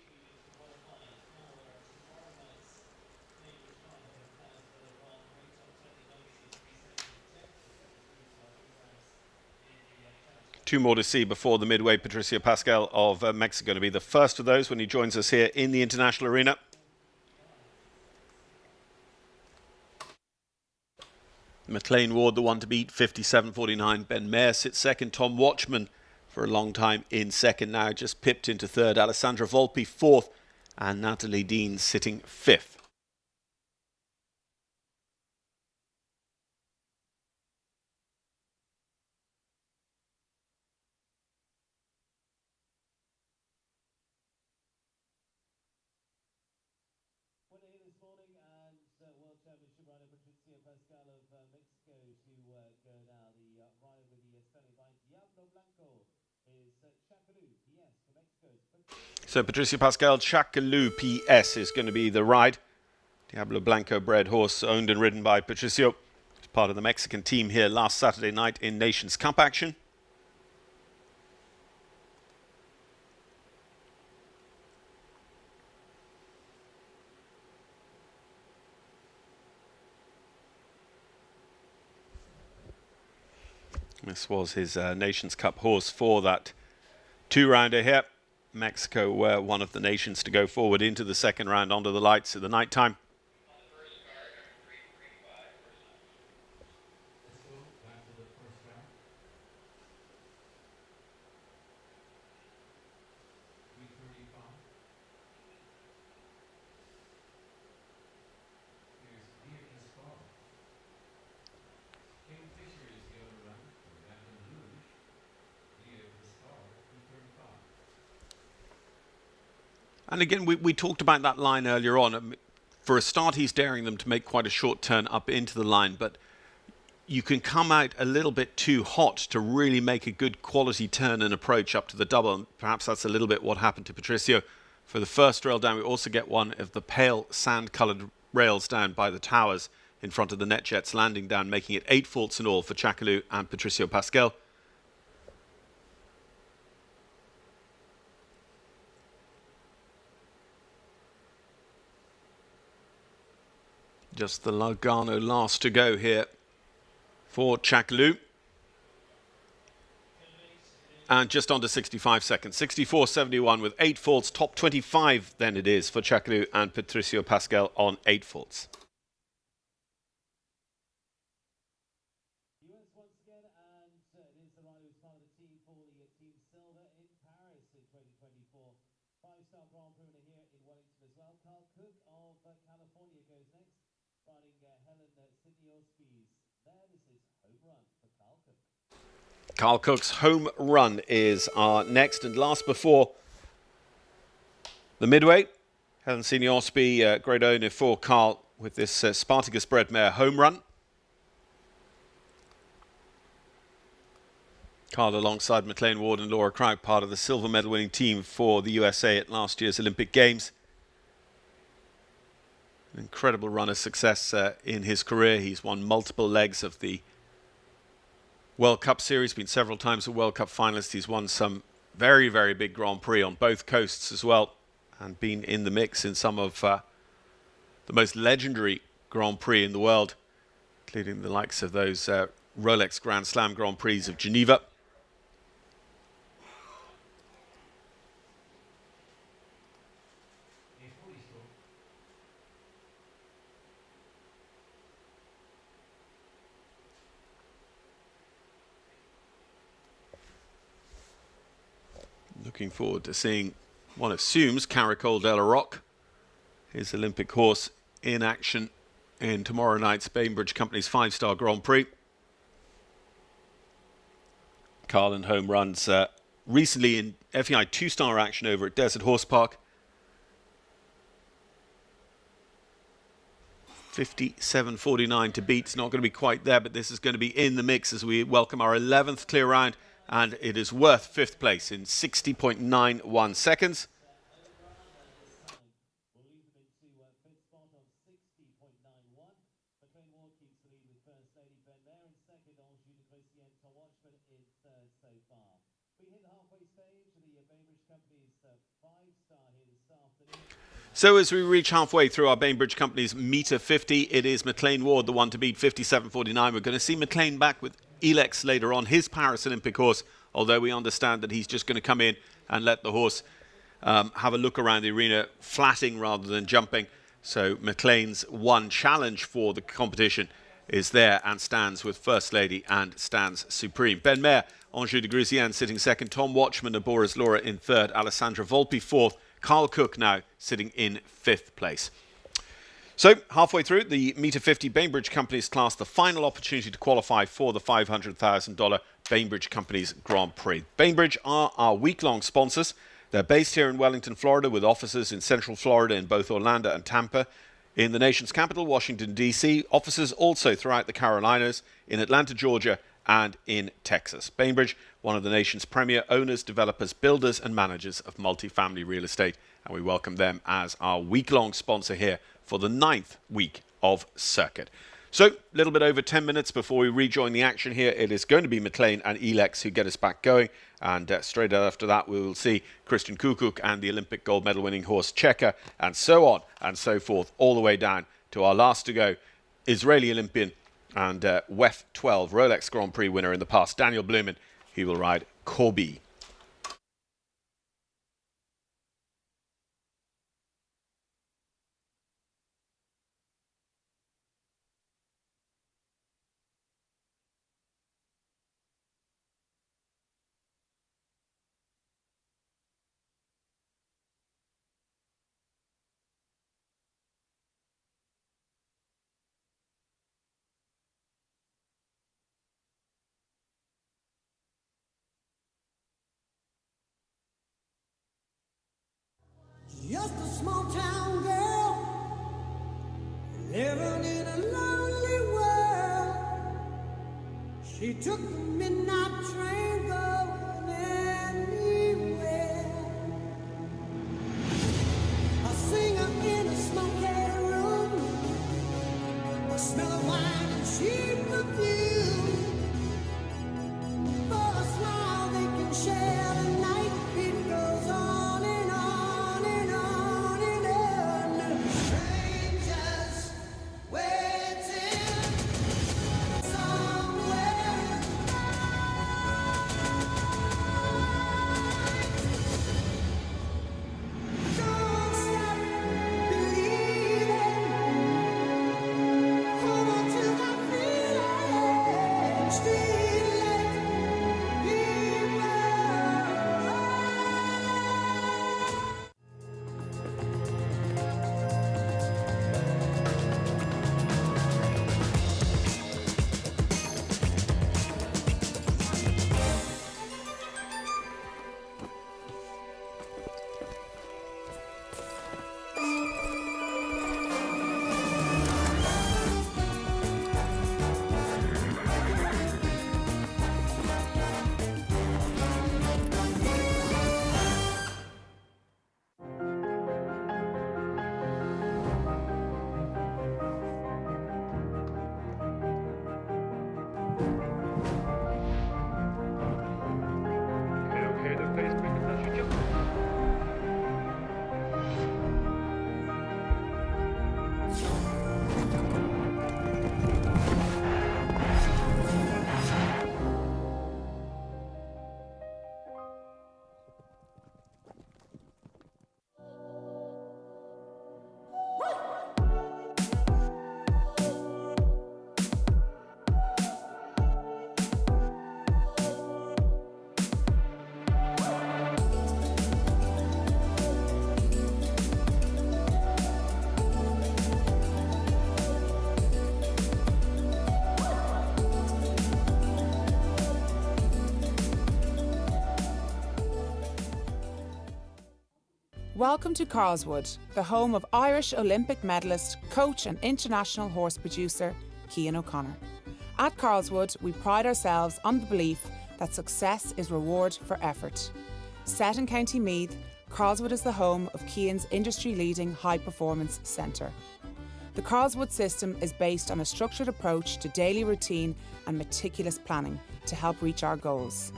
Two more to see before the midway. Patricio Pascal of Mexico going to be the first of those when he joins us here in the international arena. McLean Ward, the one to beat, 57.49. Ben Mayer sits second. Tom Watchman for a long time in second, now just pipped into third. Alessandra Volpi fourth, and Natalie Dean sitting fifth. This morning, and World Championship rider Patricio Pascal of Mexico to go now. The rider with the stallion by Diablo Blanco is Chacalou PS for Mexico. So Patricio Pascal, Chacalou PS is going to be the ride. Diablo Blanco bred horse owned and ridden by Patricio. He's part of the Mexican team here last Saturday night in Nations Cup action. This was his Nations Cup horse for that two-rounder here. Mexico were one of the nations to go forward into the second round onto the lights at the night time. And again, we talked about that line earlier on. For a start, he's daring them to make quite a short turn up into the line, but you can come out a little bit too hot to really make a good quality turn and approach up to the double. And perhaps that's a little bit what happened to Patricio. For the first rail down, we also get one of the pale sand-coloured rails down by the towers in front of the net jets landing down, making it 8 faults in all for Chacalou and Patricio Pascal. Just the Lugano last to go here for Chacalou. And just under 65 seconds. 64.71 with 8 faults. Top 25 then it is for Chacalou and Patricio Pascal on 8 faults. US once again, and it is the rider who's part of the team for the Team Silver in Paris in 2024. Five-star Grand Prix winner here in Wellington as well. Carl Cook of California goes next. Riding Helen Sydney Osby's. There, this is home run for Carl Cook. Carl Cook's home run is our next and last before the Midway. Helen Sydney Osby, great owner for Carl with this Spartacus bred mare home run. Carl alongside McLean Ward and Laura Craig, part of the silver medal winning team for the USA at last year's Olympic Games. An incredible run of success in his career. He's won multiple legs of the World Cup Series, been several times a World Cup finalist. He's won some very, very big Grand Prix on both coasts as well, and been in the mix in some of the most legendary Grand Prix in the world, including the likes of those Rolex Grand Slam Grand Prix of Geneva. Looking forward to seeing one assumes Caracol de la Roque, his Olympic horse, in action in tomorrow night's Bainbridge Company's 5-star Grand Prix. Carlin home runs recently in FEI 2-star action over at Desert Horse Park. 57.49 to beat. It's not going to be quite there, but this is going to be in the mix as we welcome our 11th clear round. And it is worth 5th place in 60.91 seconds. We'll leave them into 5th spot on 60.91. McLean Ward keeps the lead with First Lady Ben there in second. Anjou de Christian Tom Watchman in third so far. We hit the halfway stage of the Bainbridge Company's 5-star here this afternoon. So as we reach halfway through our Bainbridge Company's meter 50, it is McLean Ward, the one to beat, 57.49. We're going to see McLean back with Elex later on, his Paris Olympic horse, although we understand that he's just going to come in and let the horse have a look around the arena, flatting rather than jumping. So McLean's one challenge for the competition is there and stands with First Lady and stands supreme. Ben Mayer, Anjou de Grusian sitting second, Tom Watchman, Abora's Laura in third, Alessandra Volpi fourth, Carl Cook now sitting in 5th place. So, halfway through the meter 50 Bainbridge Company's class, the final opportunity to qualify for the $500,000 Bainbridge Company's Grand Prix. Bainbridge are our week-long sponsors. They're based here in Wellington, Florida, with offices in Central Florida in both Orlando and Tampa. In the nation's capital, Washington, D.C., offices also throughout the Carolinas, in Atlanta, Georgia, and in Texas. Bainbridge, one of the nation's premier owners, developers, builders, and managers of multifamily real estate. And we welcome them as our week-long sponsor here for the 9th week of circuit. So, a little bit over 10 minutes before we rejoin the action here. It is going to be McLean and Elex who get us back going. And straight after that, we will see Christian Kukuk and the Olympic gold medal winning horse Checker, and so on and so forth, all the way down to our last to go Israeli Olympian and WEF 12 Rolex Grand Prix winner in the past, Daniel Blumen. He will ride Corby. Just a small town girl living in a lonely world. She took the midnight train going anywhere. A singer in a smoky room, a smell of wine and cheap perfume. For a smile they can share the night. It goes on and on and on and on. Strangers waiting somewhere. Don't stop believing. Hold on to that feeling. Street light people. Welcome to Carlswood, the home of Irish Olympic medalist, coach and international horse producer, Cian O'Connor. At Carlswood, we pride ourselves on the belief that success is reward for effort. Set in County Meath, Carlswood is the home of Cian's industry-leading high-performance centre. The Carlswood system is based on a structured approach to daily routine and meticulous planning to help reach our goals.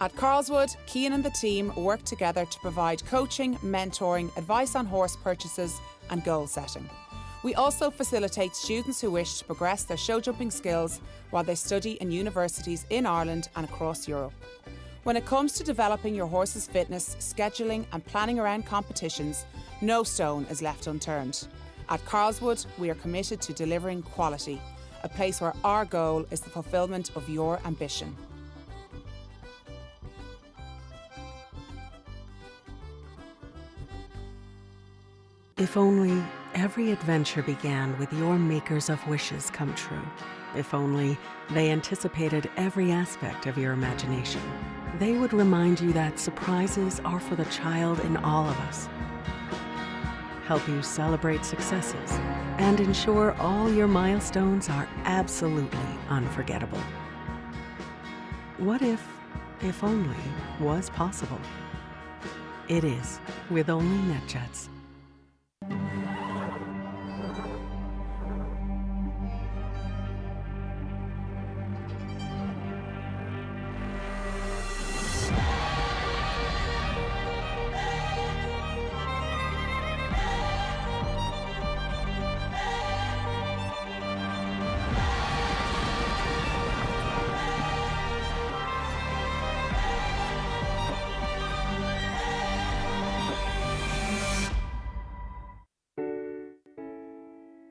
At Carlswood, Cian and the team work together to provide coaching, mentoring, advice on horse purchases and goal setting. We also facilitate students who wish to progress their show jumping skills while they study in universities in Ireland and across Europe. When it comes to developing your horse's fitness, scheduling and planning around competitions, no stone is left unturned. At Carlswood, we are committed to delivering quality, a place where our goal is the fulfilment of your ambition. If only every adventure began with your makers of wishes come true. If only they anticipated every aspect of your imagination. They would remind you that surprises are for the child in all of us. Help you celebrate successes and ensure all your milestones are absolutely unforgettable. What if only was possible? It is with only NetJets.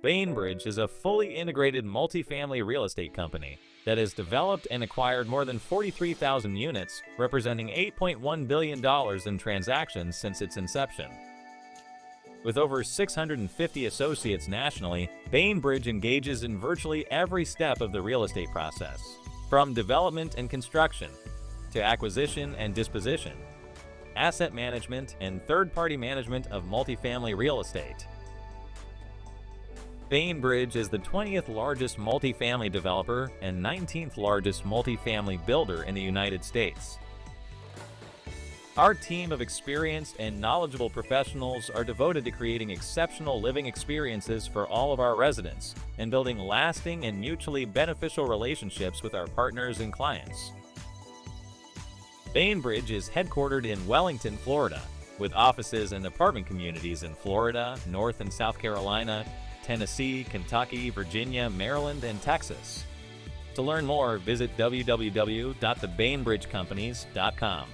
Bainbridge is a fully integrated multifamily real estate company that has developed and acquired more than 43,000 units, representing $8.1 billion in transactions since its inception. With over 650 associates nationally, Bainbridge engages in virtually every step of the real estate process, from development and construction to acquisition and disposition, asset management, and third-party management of multifamily real estate. Bainbridge is the 20th largest multifamily developer and 19th largest multifamily builder in the United States. Our team of experienced and knowledgeable professionals are devoted to creating exceptional living experiences for all of our residents and building lasting and mutually beneficial relationships with our partners and clients. Bainbridge is headquartered in Wellington, Florida, with offices and apartment communities in Florida, North and South Carolina, Tennessee, Kentucky, Virginia, Maryland, and Texas. To learn more, visit www.thebainbridgecompanies.com.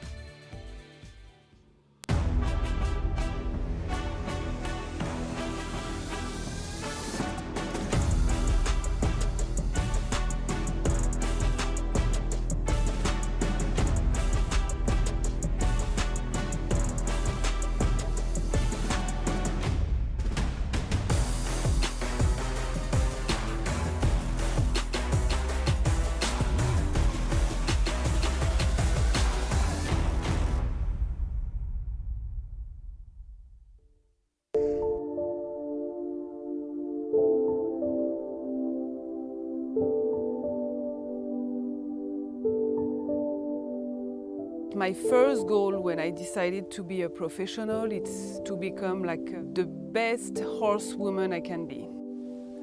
My first goal when I decided to be a professional is to become like the best horsewoman I can be.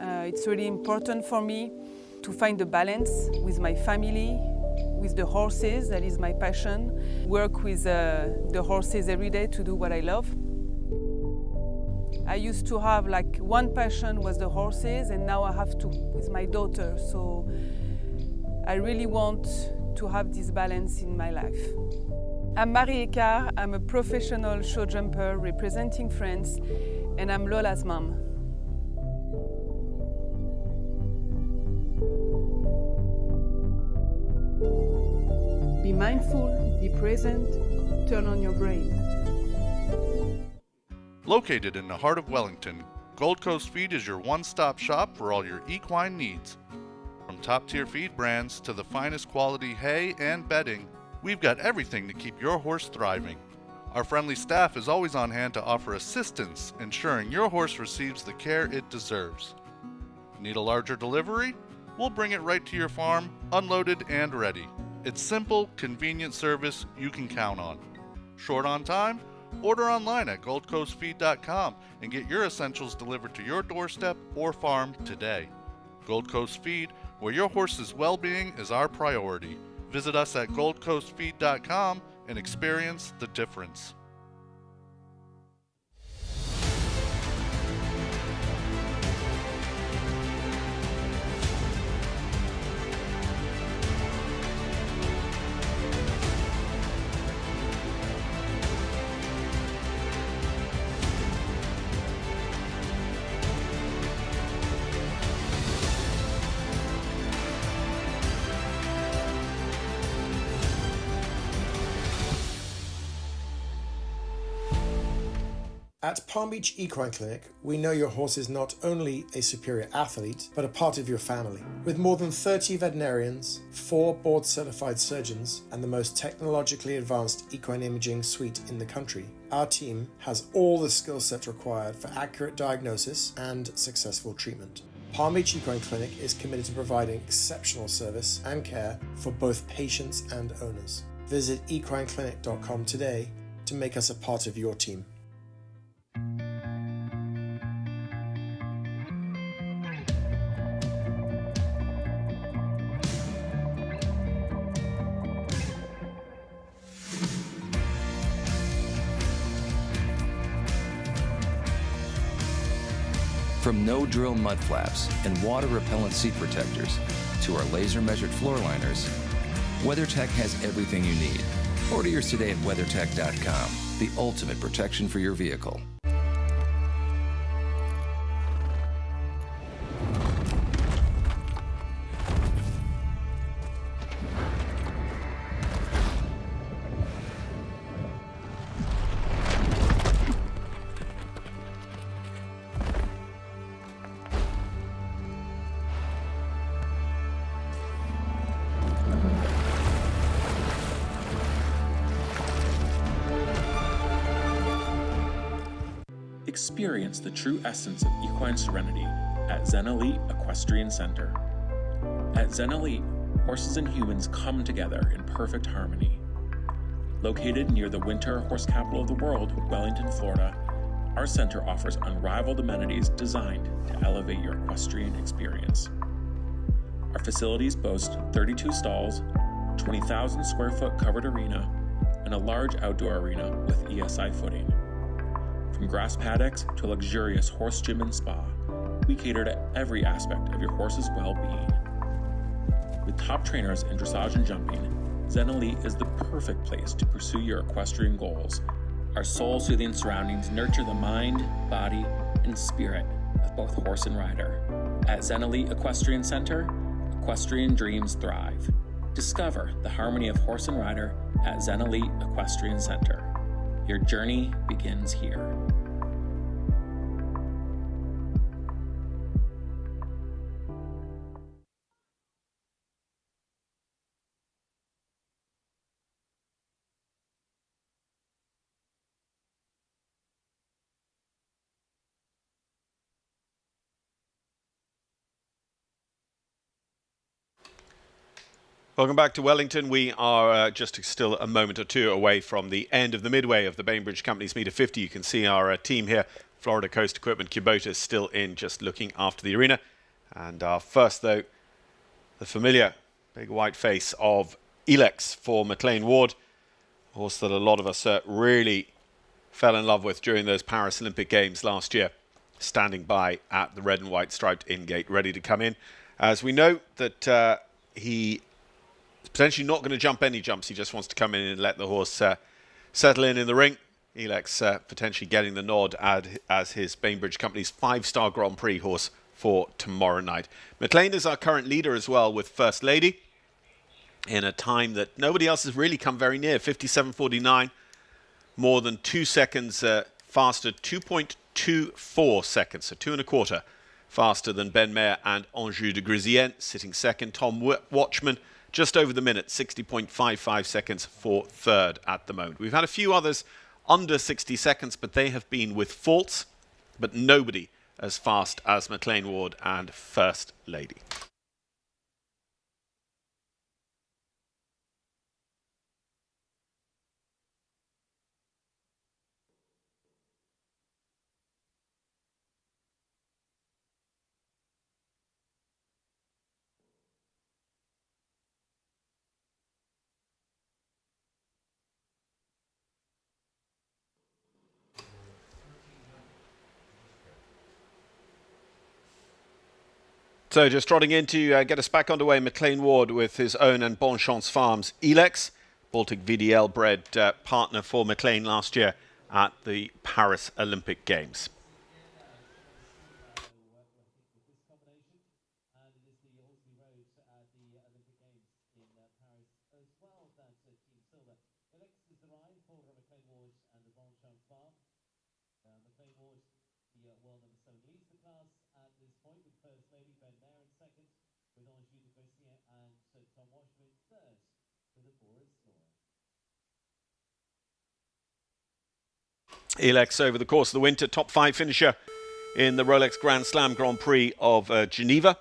It's really important for me to find the balance with my family, with the horses, that is my passion, work with the horses every day to do what I love. I used to have like one passion was the horses, and now I have two with my daughter. So I really want to have this balance in my life. I'm Marie Ecart, I'm a professional show jumper representing France, and I'm Lola's mom. Be mindful, be present, turn on your brain. Located in the heart of Wellington, Gold Coast Feed is your one-stop shop for all your equine needs. From top-tier feed brands to the finest quality hay and bedding, we've got everything to keep your horse thriving. Our friendly staff is always on hand to offer assistance, ensuring your horse receives the care it deserves. Need a larger delivery? We'll bring it right to your farm, unloaded and ready. It's simple, convenient service you can count on. Short on time? Order online at goldcoastfeed.com and get your essentials delivered to your doorstep or farm today. Gold Coast Feed, where your horse's well-being is our priority. Visit us at goldcoastfeed.com and experience the difference. At Palm Beach Equine Clinic, we know your horse is not only a superior athlete, but a part of your family. With more than 30 veterinarians, 4 board-certified surgeons, and the most technologically advanced equine imaging suite in the country, our team has all the skill sets required for accurate diagnosis and successful treatment. Palm Beach Equine Clinic is committed to providing exceptional service and care for both patients and owners. Visit equineclinic.com today to make us a part of your team. From no-drill mud flaps and water-repellent seat protectors to our laser-measured floor liners, WeatherTech has everything you need. Order yours today at WeatherTech.com, the ultimate protection for your vehicle. Experience the true essence of equine serenity at Zen Elite Equestrian Center. At Zen Elite, horses and humans come together in perfect harmony. Located near the winter horse capital of the world, Wellington, Florida, our center offers unrivaled amenities designed to elevate your equestrian experience. Our facilities boast 32 stalls, 20,000 square foot covered arena, and a large outdoor arena with ESI footing. From grass paddocks to a luxurious horse gym and spa, we cater to every aspect of your horse's well-being. With top trainers in dressage and jumping, Zen Elite is the perfect place to pursue your equestrian goals. Our soul-soothing surroundings nurture the mind, body, and spirit of both horse and rider. At Zen Elite Equestrian Center, equestrian dreams thrive. Discover the harmony of horse and rider at Zen Elite Equestrian Center. Your journey begins here. Welcome back to Wellington. We are just still a moment or two away from the end of the midway of the Bainbridge Company's Meter 50. You can see our team here, Florida Coast Equipment, Kubota, still in, just looking after the arena. And our first, though, the familiar big white face of Elex for McLean Ward, a horse that a lot of us really fell in love with during those Paris Olympic Games last year, standing by at the red and white striped in-gate, ready to come in. As we know that he potentially not going to jump any jumps. He just wants to come in and let the horse settle in the ring. Elex potentially getting the nod as his Bainbridge Company's 5-star Grand Prix horse for tomorrow night. McLean is our current leader as well, with First Lady in a time that nobody else has really come very near. 57.49, more than 2 seconds faster, 2.24 seconds, so 2.25 faster than Ben Mayer and Anjou de Grisienne, sitting second. Tom Watchman just over the minute, 60.55 seconds for third at the moment. We've had a few others under 60 seconds, but they have been with faults, but nobody as fast as McLean Ward and First Lady. So just trotting in to get us back underway, McLean Ward with his own and Bon Chance Farms Elex, Baltic VDL bred partner for McLean last year at the Paris Olympic Games. Elex over the course of the winter, top 5 finisher in the Rolex Grand Slam Grand Prix of Geneva.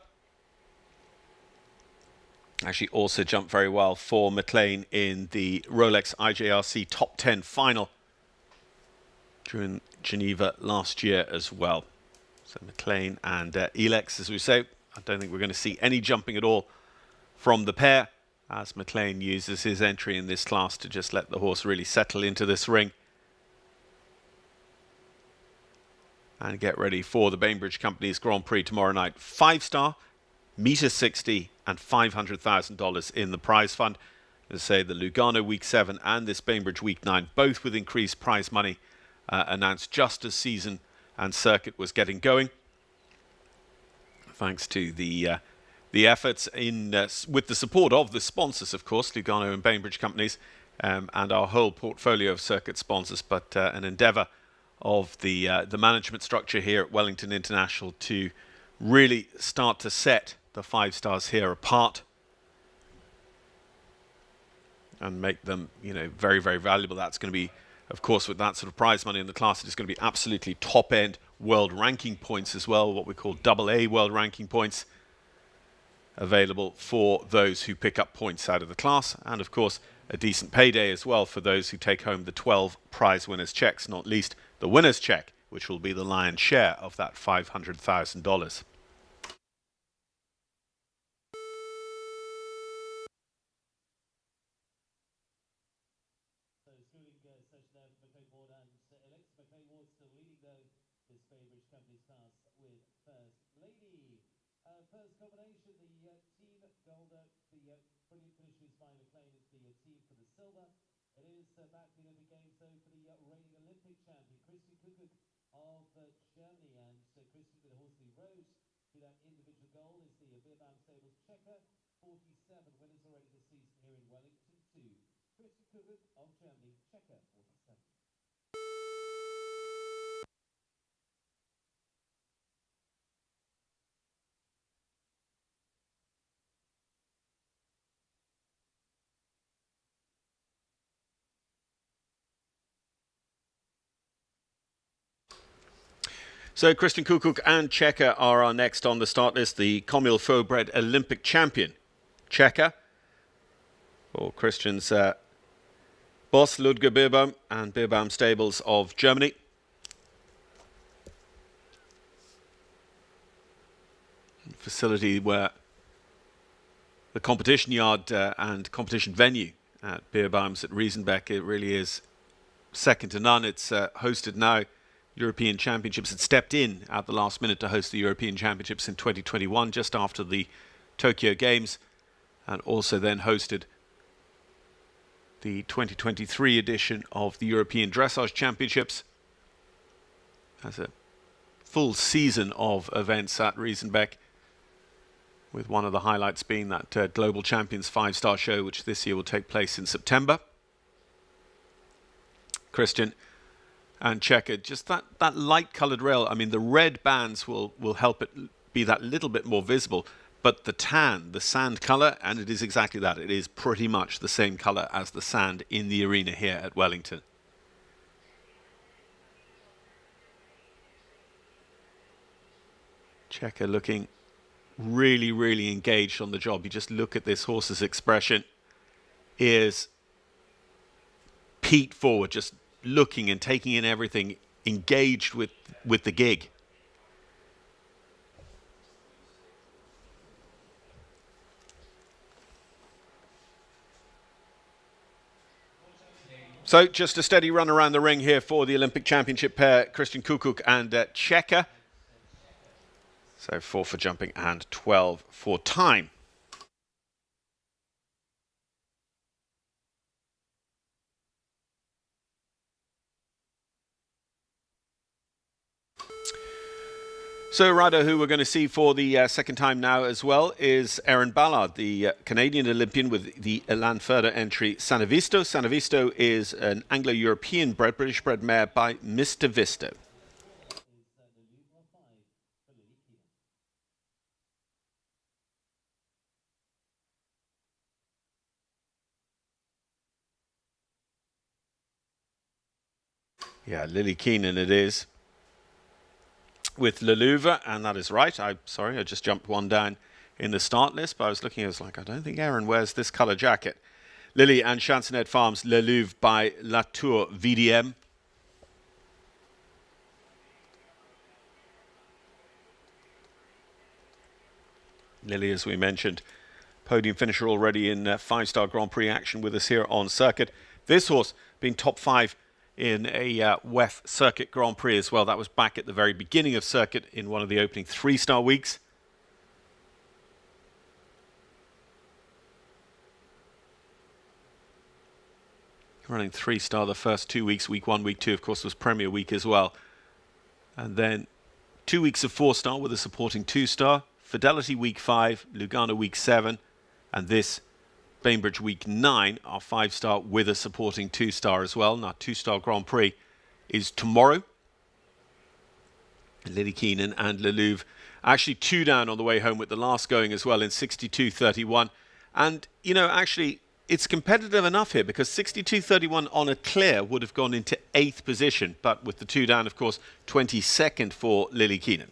Actually also jumped very well for McLean in the Rolex IJRC top 10 final during Geneva last year as well. So McLean and Elex, as we say, I don't think we're going to see any jumping at all from the pair, as McLean uses his entry in this class to just let the horse really settle into this ring and get ready for the Bainbridge Company's Grand Prix tomorrow night. 5-star, meter 60 and $500,000 in the prize fund. As I say, the Lugano Week 7 and this Bainbridge Week 9, both with increased prize money, announced just as season and circuit was getting going, thanks to the efforts in with the support of the sponsors, of course, Lugano and Bainbridge Companies, and our whole portfolio of circuit sponsors, but an endeavour of the management structure here at Wellington International to really start to set the 5 stars here apart and make them, you know, very, very valuable. That's going to be Of course, with that sort of prize money in the class, it is going to be absolutely top-end world ranking points as well, what we call AA world ranking points, available for those who pick up points out of the class, and of course a decent payday as well for those who take home the 12 prize winners' checks, not least the winner's check, which will be the lion's share of that $500,000. First combination, the team gold, the brilliant finishes by McLean is the team for the silver. It is back to the Olympic Games, though, for the reigning Olympic champion, Christian Kuckuck of Germany. And Christian with a horse he rose to that individual goal is the Beerbam Stables Checker, 47 winners already this season here in Wellington 2. Christian Kuckuck of Germany, Checker, 47. So Christian Kuckuck and Checker are our next on the start list. The Comme Faut bred Olympic champion, Checker, for Christian's boss, Ludger Beerbaum, and Beerbam Stables of Germany. Facility where the competition yard and competition venue at Beerbaum's at Riesenbeck, it really is second to none. It's hosted now European Championships. It stepped in at the last minute to host the European Championships in 2021, just after the Tokyo Games, and also then hosted the 2023 edition of the European Dressage Championships. Has a full season of events at Riesenbeck, with one of the highlights being that Global Champions 5-star show, which this year will take place in September. Christian and Checker, just that light-coloured rail. I mean, the red bands will help it be that little bit more visible, but the tan, the sand colour, and it is exactly that. It is pretty much the same colour as the sand in the arena here at Wellington. Checker looking really, really engaged on the job. You just look at this horse's expression. Ears peaked forward, just looking and taking in everything, engaged with the gig. So just a steady run around the ring here for the Olympic Championship pair, Christian Kuckuck and Checker. So 4 for jumping and 12 for time. So a rider who we're going to see for the second time now as well is Aaron Ballard, the Canadian Olympian with the Elan entry Sanavisto. Sanavisto is an Anglo-European bred, British-bred mare by Mr. Visto. Yeah, Lily Keenan it is, with Le Louvre, and that is right. Sorry, I just jumped one down in the start list, but I was looking, I was like, I don't think Aaron wears this colour jacket. Lily and Chansonet Farms, Le Louvre by Latour VDM. Lily, as we mentioned, podium finisher already in 5-star Grand Prix action with us here on circuit. This horse being top 5 in a WEF Circuit Grand Prix as well. That was back at the very beginning of circuit in one of the opening 3-star weeks. Running 3-star the first 2 weeks. Week 1, week 2, of course, was Premier Week as well. And then 2 weeks of 4-star with a supporting 2-star. Fidelity Week 5, Lugano Week 7, and this Bainbridge Week 9, our 5-star with a supporting 2-star as well. And our 2-star Grand Prix is tomorrow. Lily Keenan and Le Louvre actually 2 down on the way home with the last going as well in 62.31. And, you know, actually, it's competitive enough here because 62.31 on a clear would have gone into 8th position, but with the 2 down, of course, 22nd for Lily Keenan.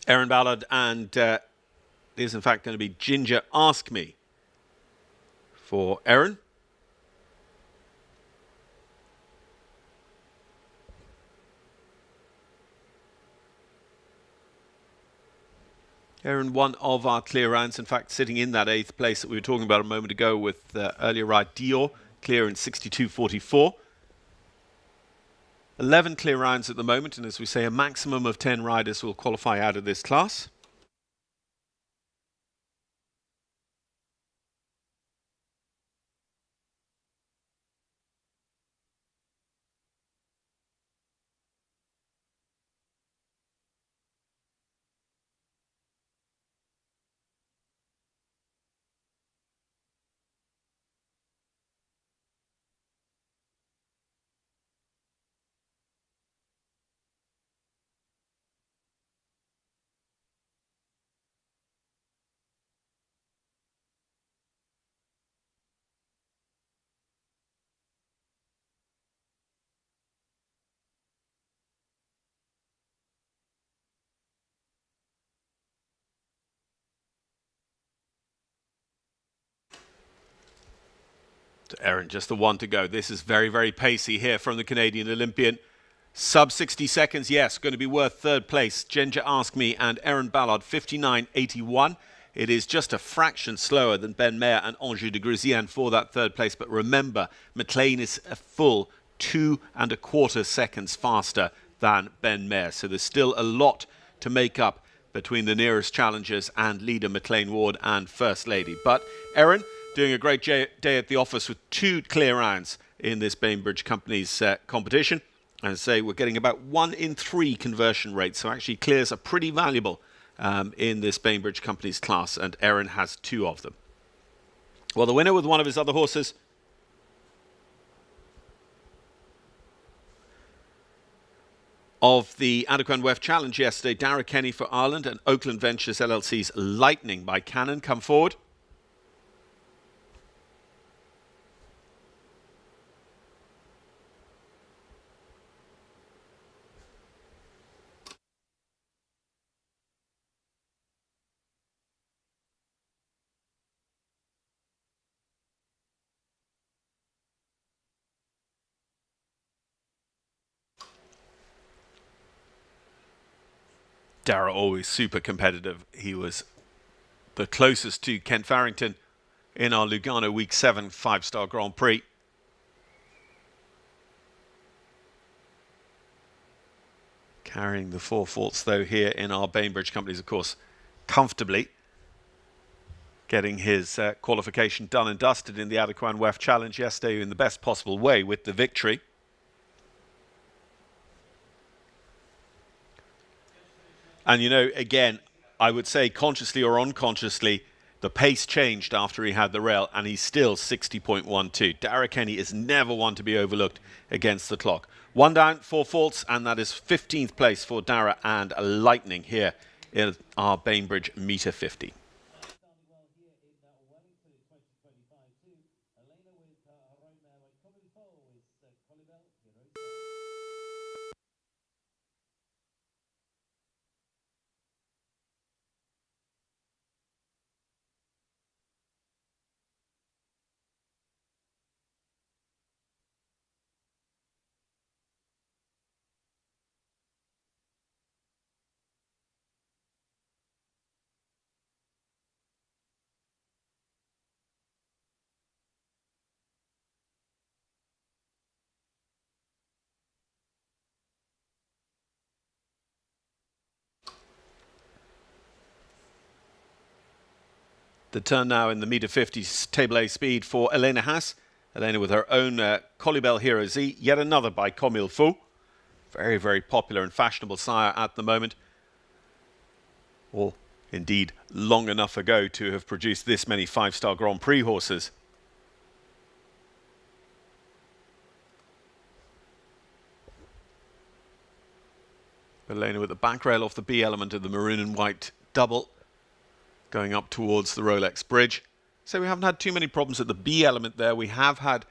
Erin Ballard, and it is in fact going to be Ginger Ask Me for Erin. Erin, one of our clear rounds, in fact, sitting in that 8th place that we were talking about a moment ago with earlier ride Dior, clear in 62.44. 11 clear rounds at the moment, and as we say, a maximum of 10 riders will qualify out of this class. To Erin, just the one to go. This is very, very pacey here from the Canadian Olympian. Sub 60 seconds, yes, going to be worth 3rd place. Ginger Ask Me and Erin Ballard, 59.81. It is just a fraction slower than Ben Mayer and Anjou de Gruzienne for that 3rd place. But remember, McLean is a full 2¼ seconds faster than Ben Mayer. So there's still a lot to make up between the nearest challengers and leader McLean Ward and First Lady. But Erin doing a great day at the office with 2 clear rounds in this Bainbridge Company's competition. And I say we're getting about 1 in 3 conversion rate. So actually clears are pretty valuable in this Bainbridge Company's class, and Erin has 2 of them. Well, the winner with one of his other horses of the Adequan WEF Challenge yesterday, Dara Kenny for Ireland and Oakland Ventures LLC's Lightning by Cannon. Come forward. Dara always super competitive. He was the closest to Kent Farrington in our Lugano Week 7 5-star Grand Prix. Carrying the 4 faults though here in our Bainbridge Companies, of course, comfortably. Getting his qualification done and dusted in the Adequan WEF Challenge yesterday in the best possible way with the victory. And, you know, again, I would say consciously or unconsciously, the pace changed after he had the rail, and he's still 60.12. Dara Kenny is never one to be overlooked against the clock. 1 down, 4 faults, and that is 15th place for Dara and Lightning here in our Bainbridge Meter 50. The turn now in the meter 50 table A speed for Elena Haas. Elena with her own Colibel Hero Z, yet another by Comme Il Faut. Very, very popular and fashionable sire at the moment. or indeed long enough ago to have produced this many five-star Grand Prix horses. Elena with the back rail off the B element of the maroon and white double, going up towards the Rolex bridge. So we haven't had too many problems at the B element there. We have had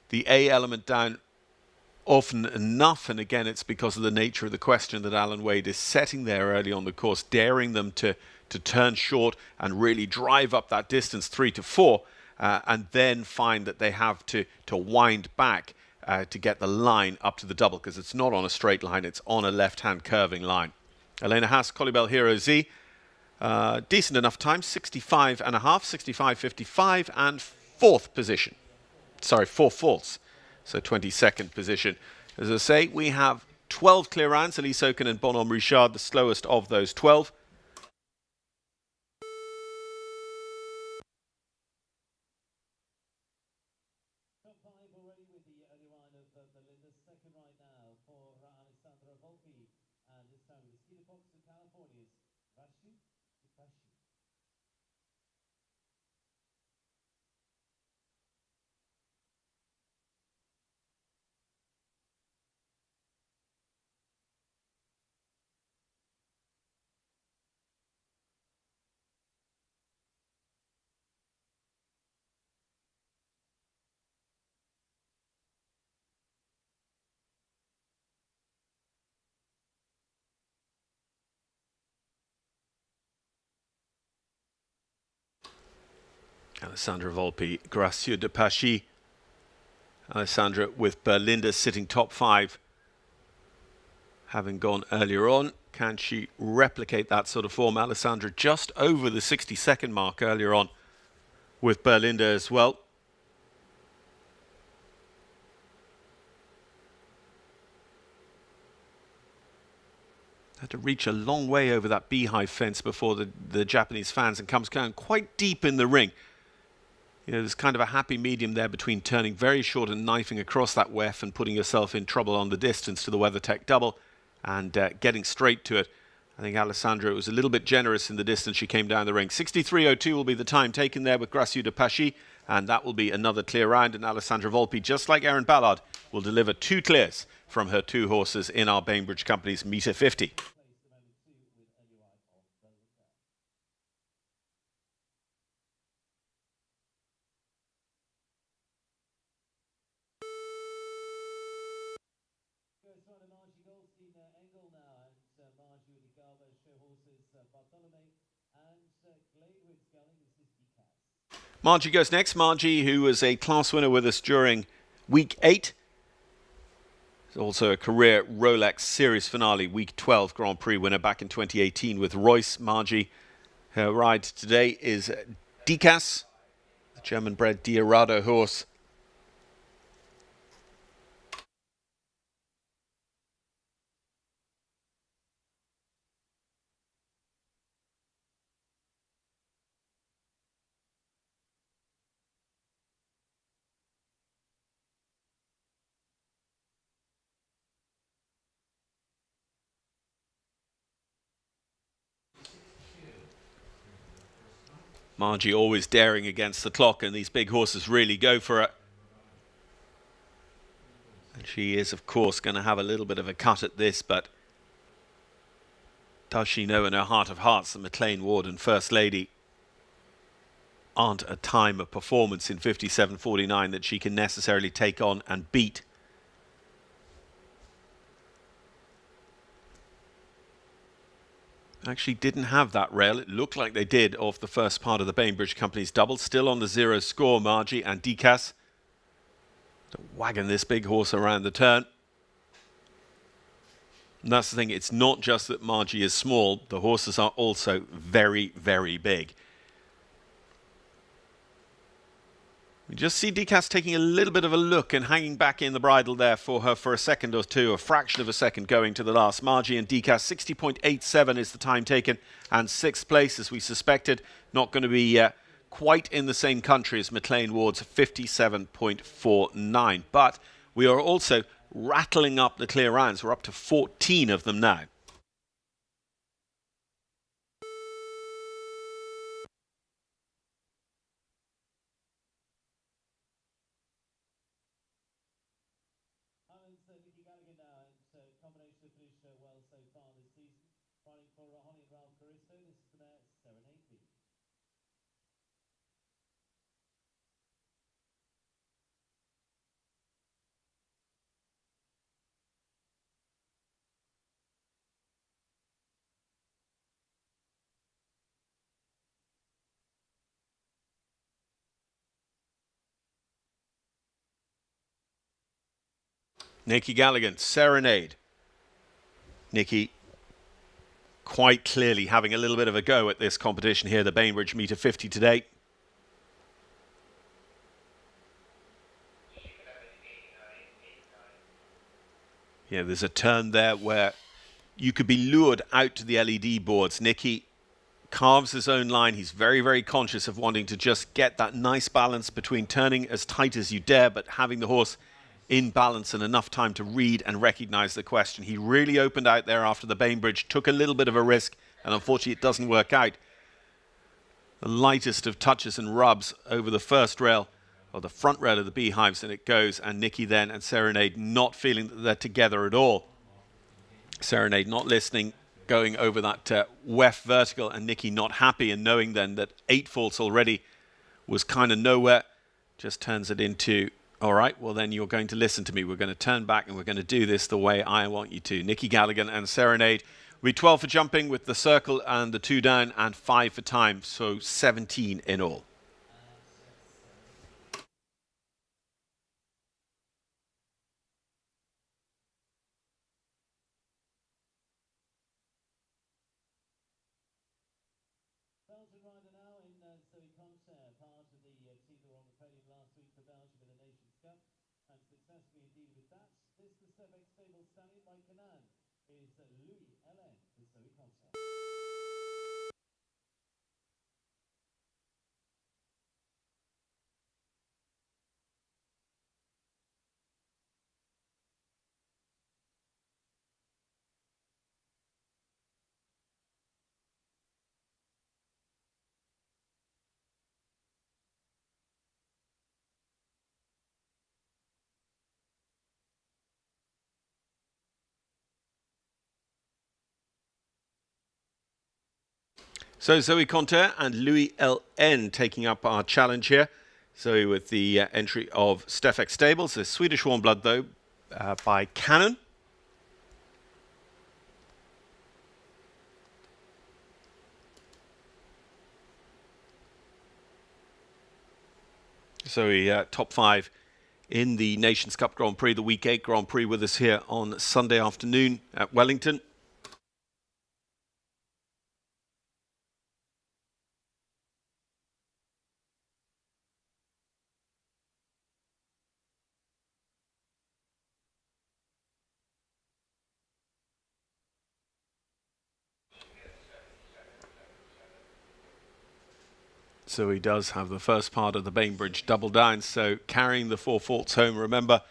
the A element down often enough, and again it's because of the nature of the question that Alan Wade is setting there early on the course, daring them to turn short and really drive up that distance 3 to 4, and then find that they have to wind back to get the line up to the double, because it's not on a straight line, it's on a left-hand curving line. Elena Haas, Colibel Hero Z, decent enough time, 65.5, 65.55, and fourth position. Sorry, 4 fourths, so 22nd position. As I say, we have 12 clear rounds, Elise Oken and Bonhomme Richard, the slowest of those 12. Alessandra Volpi, Gracieux de Pachy. Alessandra with Berlinda sitting top 5, having gone earlier on. Can she replicate that sort of form? Alessandra just over the 60-second mark earlier on with Berlinda as well. Had to reach a long way over that beehive fence before the Japanese fans, and comes down quite deep in the ring. You know, there's kind of a happy medium there between turning very short and knifing across that weft and putting yourself in trouble on the distance to the WeatherTech double, and getting straight to it. I think Alessandra was a little bit generous in the distance she came down the ring. 63.02 will be the time taken there with Gracieux de Pachy, and that will be another clear round. And Alessandra Volpi, just like Erin Ballard, will deliver 2 clears from her 2 horses in our Bainbridge Company's metre 50. Margie goes next. Margie, who was a class winner with us during week 8. Is also a career Rolex Series finale, week 12 Grand Prix winner back in 2018 with Royce. Margie, her ride today is Dikas, the German-bred Diarado horse. Margie always daring against the clock, and these big horses really go for it. And she is, of course, going to have a little bit of a cut at this, but does she know in her heart of hearts that McLean Ward and First Lady aren't a time of performance in 57.49 that she can necessarily take on and beat? Actually didn't have that rail. It looked like they did off the first part of the Bainbridge Company's double. Still on the 0 score, Margie and Dikas to wagon this big horse around the turn. And that's the thing, it's not just that Margie is small, the horses are also very, very big. We just see Dikas taking a little bit of a look and hanging back in the bridle there for her for a second or two, a fraction of a second going to the last. Margie and Dikas, 60.87 is the time taken, and 6th place, as we suspected, not going to be quite in the same country as McLean Ward's 57.49. But we are also rattling up the clear rounds. We're up to 14 of them now. to finish well so far this season. Riding for Holly and Ralph Caristo, this is the mare Serenade. Nikki Galligan, Serenade. Nikki quite clearly having a little bit of a go at this competition here, the Bainbridge meter 50 today. Yeah, there's a turn there where you could be lured out to the LED boards. Nikki carves his own line. He's very, very conscious of wanting to just get that nice balance between turning as tight as you dare, but having the horse in balance and enough time to read and recognize the question. He really opened out there after the Bainbridge, took a little bit of a risk, and unfortunately it doesn't work out. The lightest of touches and rubs over the first rail, or the front rail of the beehives, and it goes, and Nikki then and Serenade not feeling that they're together at all. Serenade not listening, going over that weft vertical, and Nikki not happy, and knowing then that 8 faults already was kind of nowhere, just turns it into, all right, well then you're going to listen to me. We're going to turn back and we're going to do this the way I want you to. Nikki Galligan and Serenade. We 12 for jumping with the circle and the 2 down, and 5 for time, so 17 in all. Belgian rider now in Zoe Concer, part of the team that were on the podium last week for Belgium in the Nations Cup, and successfully indeed with that. This the Stefek stable stallion by Canaan is Louis Ellen for Zoe Concer. So Zoe Conter and Louis L.N. taking up our challenge here. Zoe with the entry of Stefek Stables, a Swedish warm blood though, by Cannon. Zoe top 5 in the Nations Cup Grand Prix, the Week 8 Grand Prix, with us here on Sunday afternoon at Wellington. So he does have the first part of the Bainbridge double down, so carrying the 4 faults home. Remember,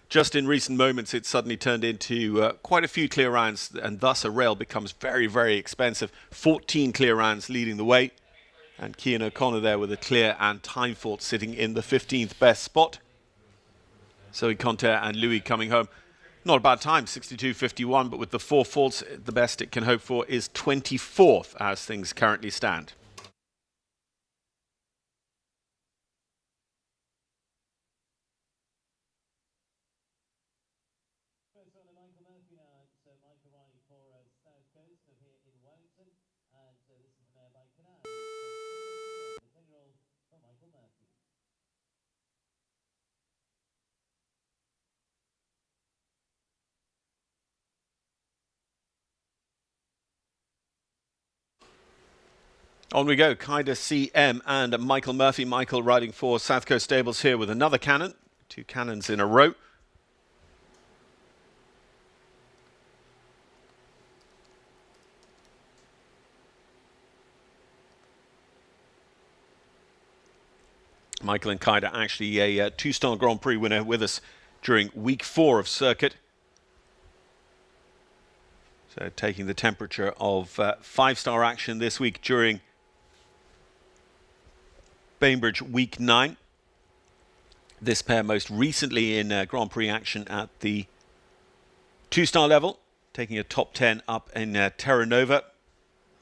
just in recent moments, it suddenly turned into quite a few clear rounds, and thus a rail becomes very, very expensive. 14 clear rounds leading the way, and Cian O'Connor there with a clear and time fault sitting in the 15th best spot. So Conter and Louis coming home. Not a bad time, 62.51, but with the 4 faults, the best it can hope for is 24th as things currently stand. Michael Murphy now, and Michael riding for South Coast of here in Wellington, and this is the mare by Canal. The 10-year-old for Michael Murphy. On we go, Kaida CM and Michael Murphy. Michael riding for South Coast Stables here with another cannon. 2 cannons in a row. Michael and Kaida actually a 2-star Grand Prix winner with us during week 4 of circuit. So taking the temperature of 5-star action this week during Bainbridge week 9. This pair most recently in Grand Prix action at the 2-star level. taking a top 10 up in Terra Nova,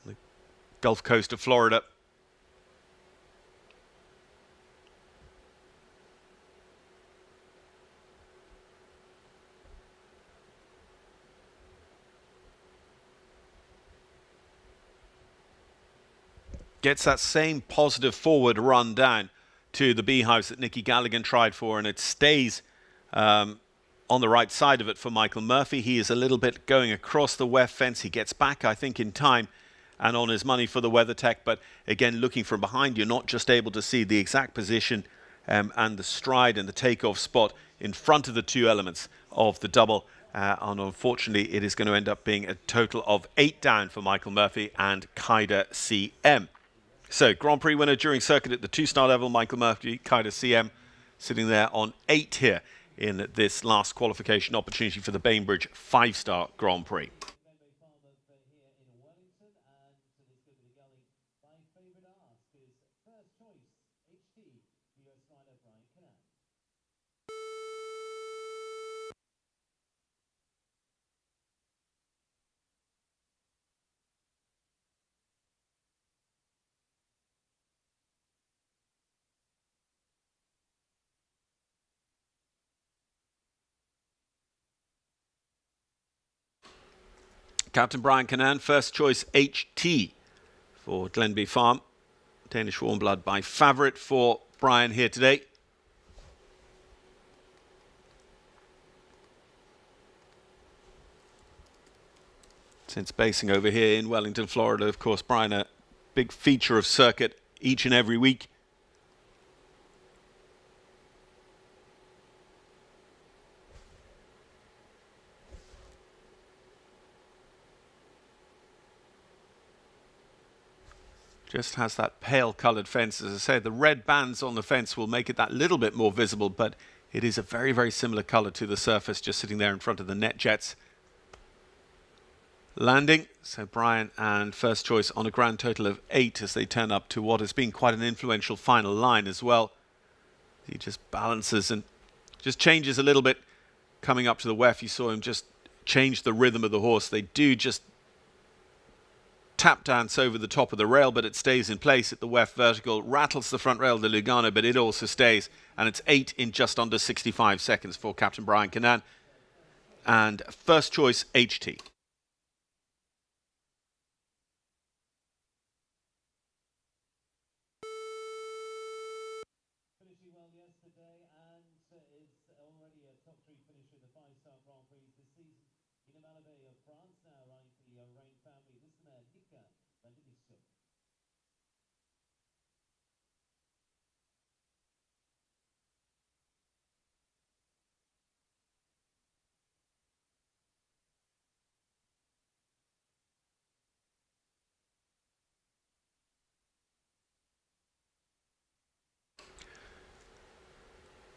the Gulf Coast of Florida. Gets that same positive forward run down to the beehives that Nicky Galligan tried for, and it stays on the right side of it for Michael Murphy. He is a little bit going across the weft fence. He gets back, I think, in time and on his money for the WeatherTech, but again, looking from behind, you're not just able to see the exact position and the stride and the takeoff spot in front of the two elements of the double. And unfortunately, it is going to end up being a total of 8 down for Michael Murphy and Kaida CM. So, Grand Prix winner during circuit at the 2-star level, Michael Murphy, Kaida CM, sitting there on 8 here in this last qualification opportunity for the Bainbridge 5-star Grand Prix. Captain Brian Cannan, first choice HT for Glenby Farm. Danish warm blood by favourite for Brian here today. Since basing over here in Wellington, Florida, of course, Brian, a big feature of circuit each and every week. Just has that pale coloured fence. As I said, the red bands on the fence will make it that little bit more visible, but it is a very, very similar colour to the surface just sitting there in front of the net jets. Landing, so Brian and first choice on a grand total of 8 as they turn up to what has been quite an influential final line as well. He just balances and just changes a little bit coming up to the weft. You saw him just change the rhythm of the horse. They do just tap dance over the top of the rail, but it stays in place at the weft vertical, rattles the front rail of the Lugano, but it also stays, and it's 8 in just under 65 seconds for Captain Brian Cannan and first choice HT. Finishing well yesterday and is already a top 3 finisher in the 5-star Grand Prix this season. In Malavé of France now, riding for the Rain family. This is the man, Nika van de Bisschop.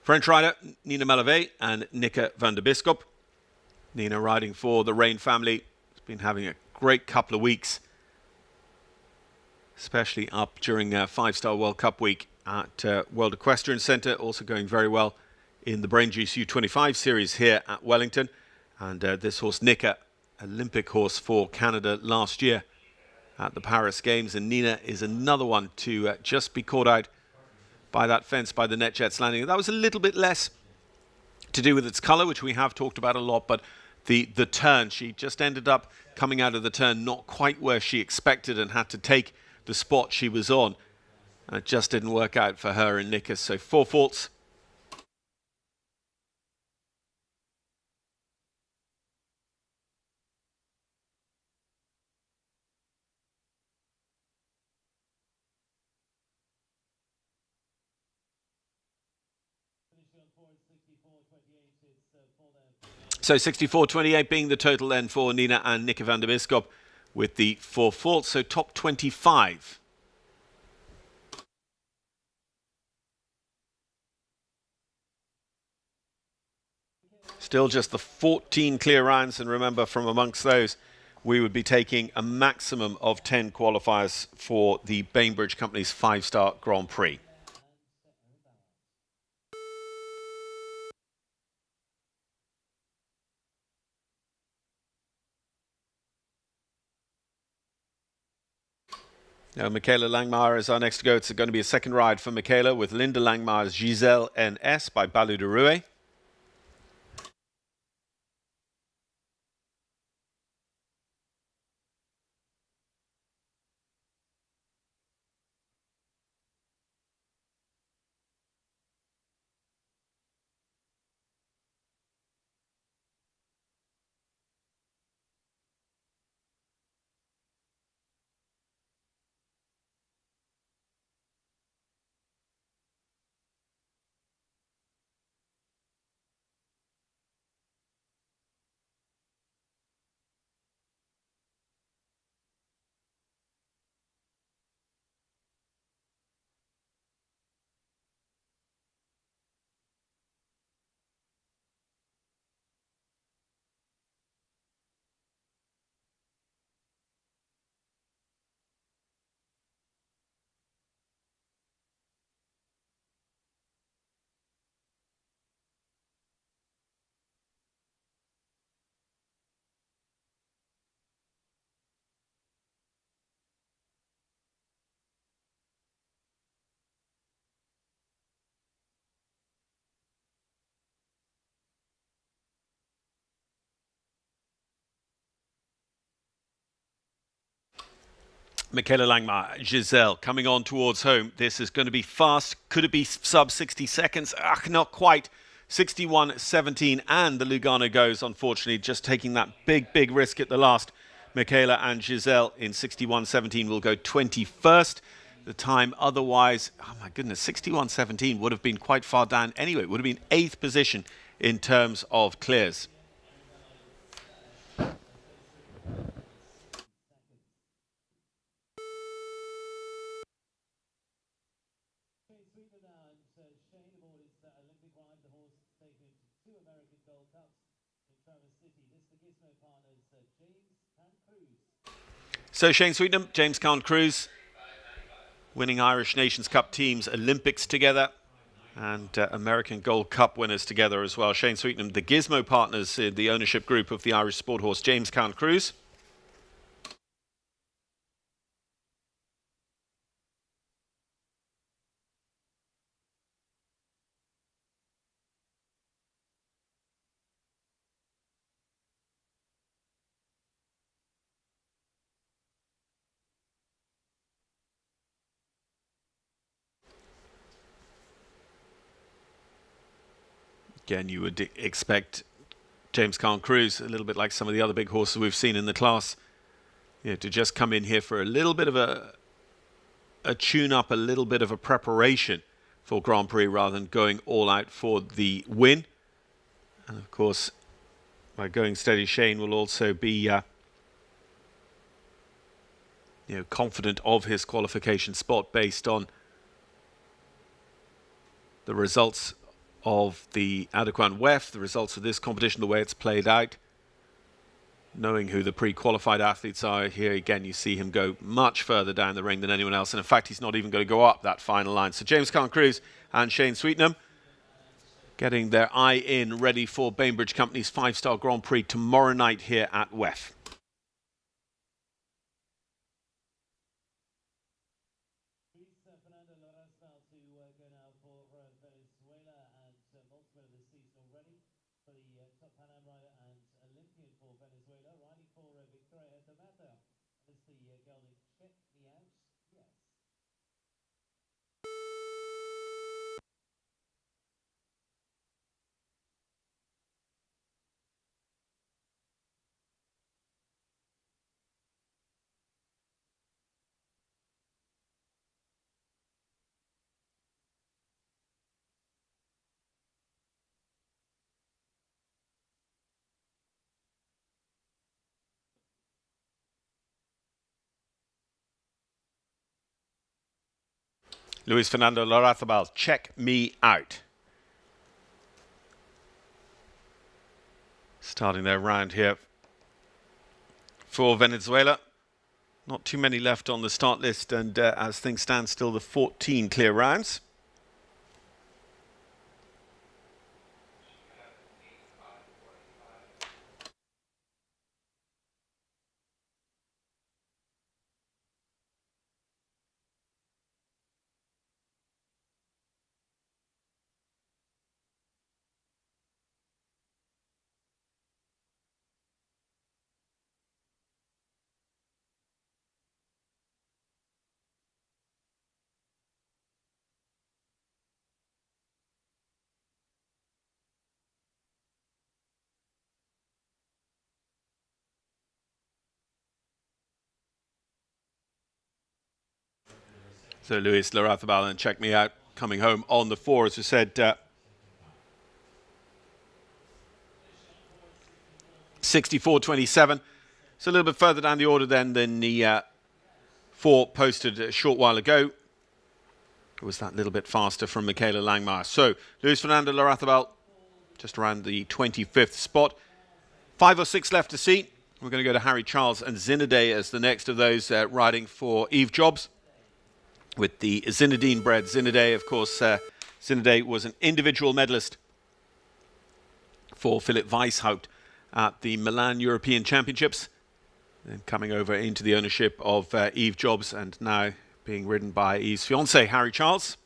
French rider Nina Malavé and Nika van de Bisschop. Nina riding for the Rain family. Has been having a great couple of weeks, especially up during 5-star World Cup week at World Equestrian Centre. Also going very well in the Brain Juice U25 series here at Wellington. And this horse, Nika, Olympic horse for Canada last year at the Paris Games. And Nina is another one to just be caught out by that fence, by the net jets landing. That was a little bit less to do with its colour, which we have talked about a lot, but the turn, she just ended up coming out of the turn not quite where she expected and had to take the spot she was on. And it just didn't work out for her and Nika, so 4 faults. So 64-28 being the total then for Nina and Nika van de Bisschop with the 4 faults, so top 25. Still just the 14 clear rounds, and remember, from amongst those, we would be taking a maximum of 10 qualifiers for the Bainbridge Company's 5-star Grand Prix. Now, Michaela Langmaier is our next to go. It's going to be a second ride for Michaela with Linda Langmaier's Giselle NS by Balu de Rue. Michaela Langmaier, Giselle coming on towards home. This is going to be fast. Could it be sub 60 seconds? Not quite. 61.17 and the Lugano goes, unfortunately, just taking that big risk at the last. Michaela and Giselle in 61.17 will go 21st. The time otherwise, oh my goodness, 61.17 would have been quite far down anyway. It would have been 8th position in terms of clears. So Shane Sweetnam, James Count Cruz, winning Irish Nations Cup teams, Olympics together, and American Gold Cup winners together as well. Shane Sweetnam, the Gizmo partners in the ownership group of the Irish sport horse, James Count Cruz. Again, you would expect James Count Cruz, a little bit like some of the other big horses we've seen in the class, to just come in here for a little bit of a tune-up, a little bit of a preparation for Grand Prix rather than going all out for the win. And of course, by going steady, Shane will also be confident of his qualification spot based on the results of the Adequan WEF, the results of this competition, the way it's played out, knowing who the pre-qualified athletes are. Here again, you see him go much further down the ring than anyone else, and in fact, he's not even going to go up that final line. So James Count Cruz and Shane Sweetnam getting their eye in, ready for Bainbridge Company's 5-star Grand Prix tomorrow night here at WEF. Luis Fernando Larrazabal, check me out. Starting their round here for Venezuela. Not too many left on the start list, and as things stand, still the 14 clear rounds. So Luis Larrazabal and Check Me Out coming home on the 4, as we said. 64-27. It's a little bit further down the order then than the 4 posted a short while ago. It was that little bit faster from Michaela Langmaier. So Luis Fernando Larrazabal just around the 25th spot. 5 or 6 left to see. We're going to go to Harry Charles and Zinedine as the next of those riding for Eve Jobs. With the Zinedine-bred Zinedine, of course, Zinedine was an individual medalist for Philipp Weishaupt at the Milan European Championships. Then coming over into the ownership of Eve Jobs and now being ridden by Eve's fiancé, Harry Charles.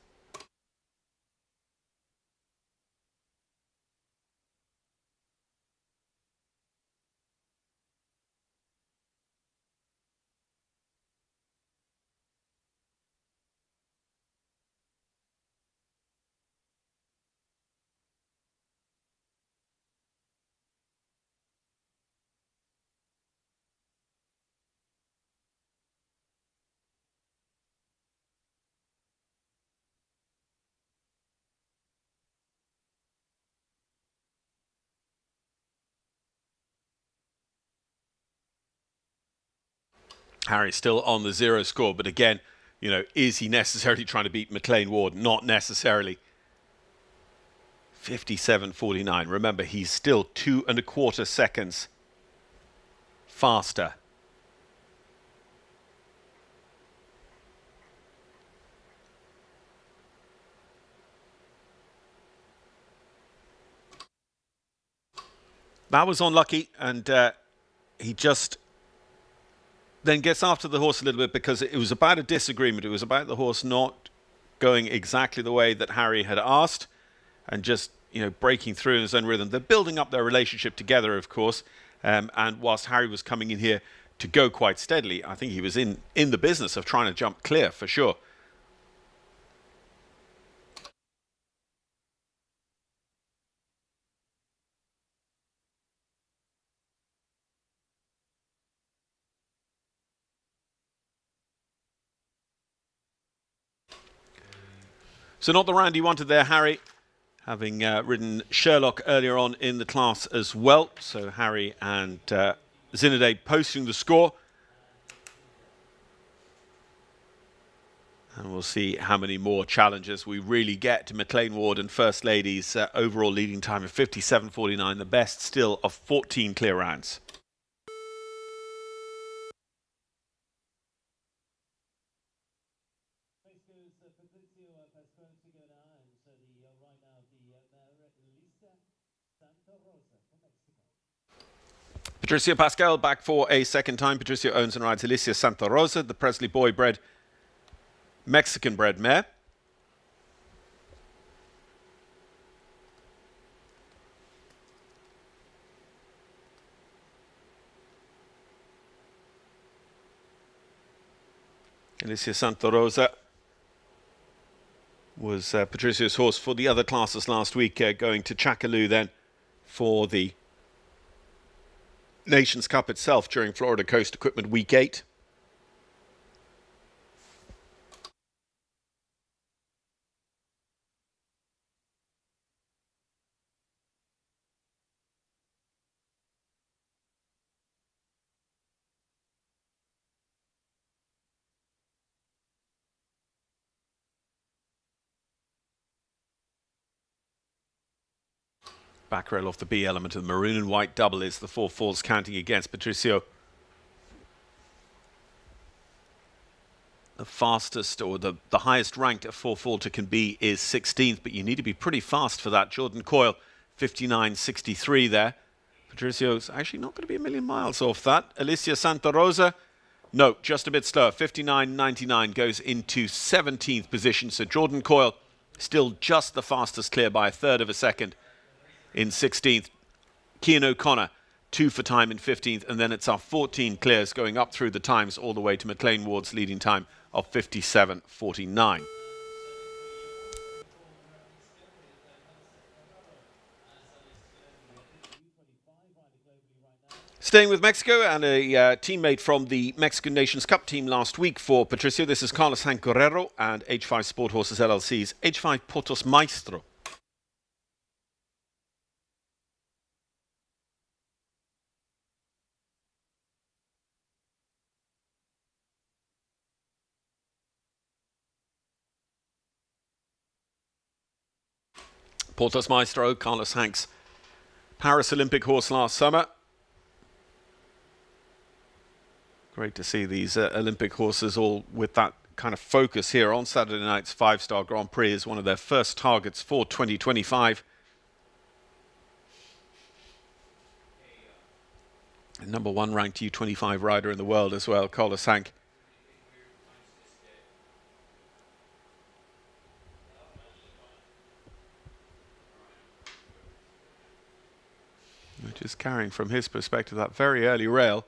Harry's still on the 0 score, but again, you know, is he necessarily trying to beat McLean Ward? Not necessarily. 57.49. Remember, he's still 2 1/4 seconds faster. That was unlucky, and he just then gets after the horse a little bit because it was about a disagreement. It was about the horse not going exactly the way that Harry had asked and just, you know, breaking through in his own rhythm. They're building up their relationship together, of course, and whilst Harry was coming in here to go quite steadily, I think he was in the business of trying to jump clear for sure. So not the round he wanted there, Harry, having ridden Sherlock earlier on in the class as well. So Harry and Zinedine posting the score. And we'll see how many more challenges we really get to McLean Ward and First Lady's overall leading time of 57.49, the best still of 14 clear rounds. Patricio Pascal back for a second time. Patricio owns and rides Alicia Santa Rosa, the Presley Boy-bred, Mexican-bred mare. Alicia Santa Rosa was Patricio's horse for the other classes last week, going to Chakaloo then for the Nations Cup itself during Florida Coast Equipment Week 8. Back rail off the B element of the maroon and white double is the 4 falls counting against Patricio. The fastest or the highest ranked a 4 faulter can be is 16th, but you need to be pretty fast for that. Jordan Coyle, 59.63 there. Patricio's actually not going to be a million miles off that. Alicia Santa Rosa, no, just a bit slower. 59.99 goes into 17th position. So Jordan Coyle still just the fastest clear by 1/3 of a second in 16th. Cian O'Connor, 2 for time in 15th, and then it's our 14 clears going up through the times all the way to McLean Ward's leading time of 57.49. Staying with Mexico, and a teammate from the Mexican Nations Cup team last week for Patricio. This is Carlos Hank Guerrero and H5 Sport Horses LLC's H5 Potos Maestro. Potos Maestro, Carlos Hank's Paris Olympic horse last summer. Great to see these Olympic horses all with that kind of focus here on Saturday night's 5-star Grand Prix as one of their first targets for 2025. Number 1 ranked U25 rider in the world as well, Carlos Hank. Just carrying from his perspective that very early rail.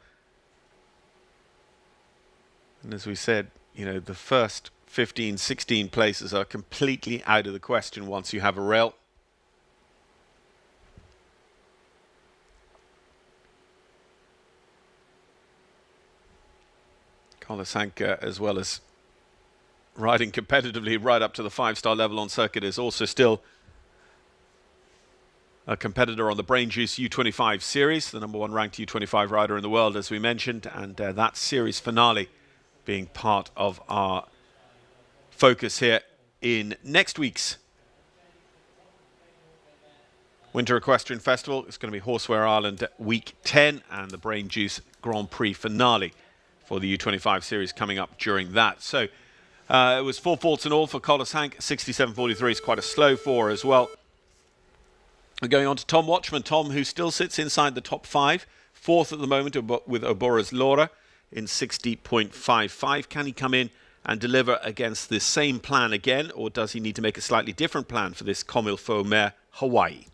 And as we said, you know, the first 15, 16 places are completely out of the question once you have a rail. Carlos Hank, as well as riding competitively right up to the 5-star level on circuit, is also still a competitor on the Brain Juice U25 series, the number 1 ranked U25 rider in the world, as we mentioned, and that series finale being part of our focus here in next week's Winter Equestrian Festival. It's going to be Horseware Ireland Week 10 and the Brain Juice Grand Prix finale for the U25 series coming up during that. So it was 4 faults in all for Carlos Hank. 67.43 is quite a slow 4 as well. We're going on to Tom Watchman. Tom, who still sits inside the top 5, 4th at the moment with Obora's Laura in 60.55. Can he come in and deliver against the same plan again, or does he need to make a slightly different plan for this Comme il faut mare Hawaii?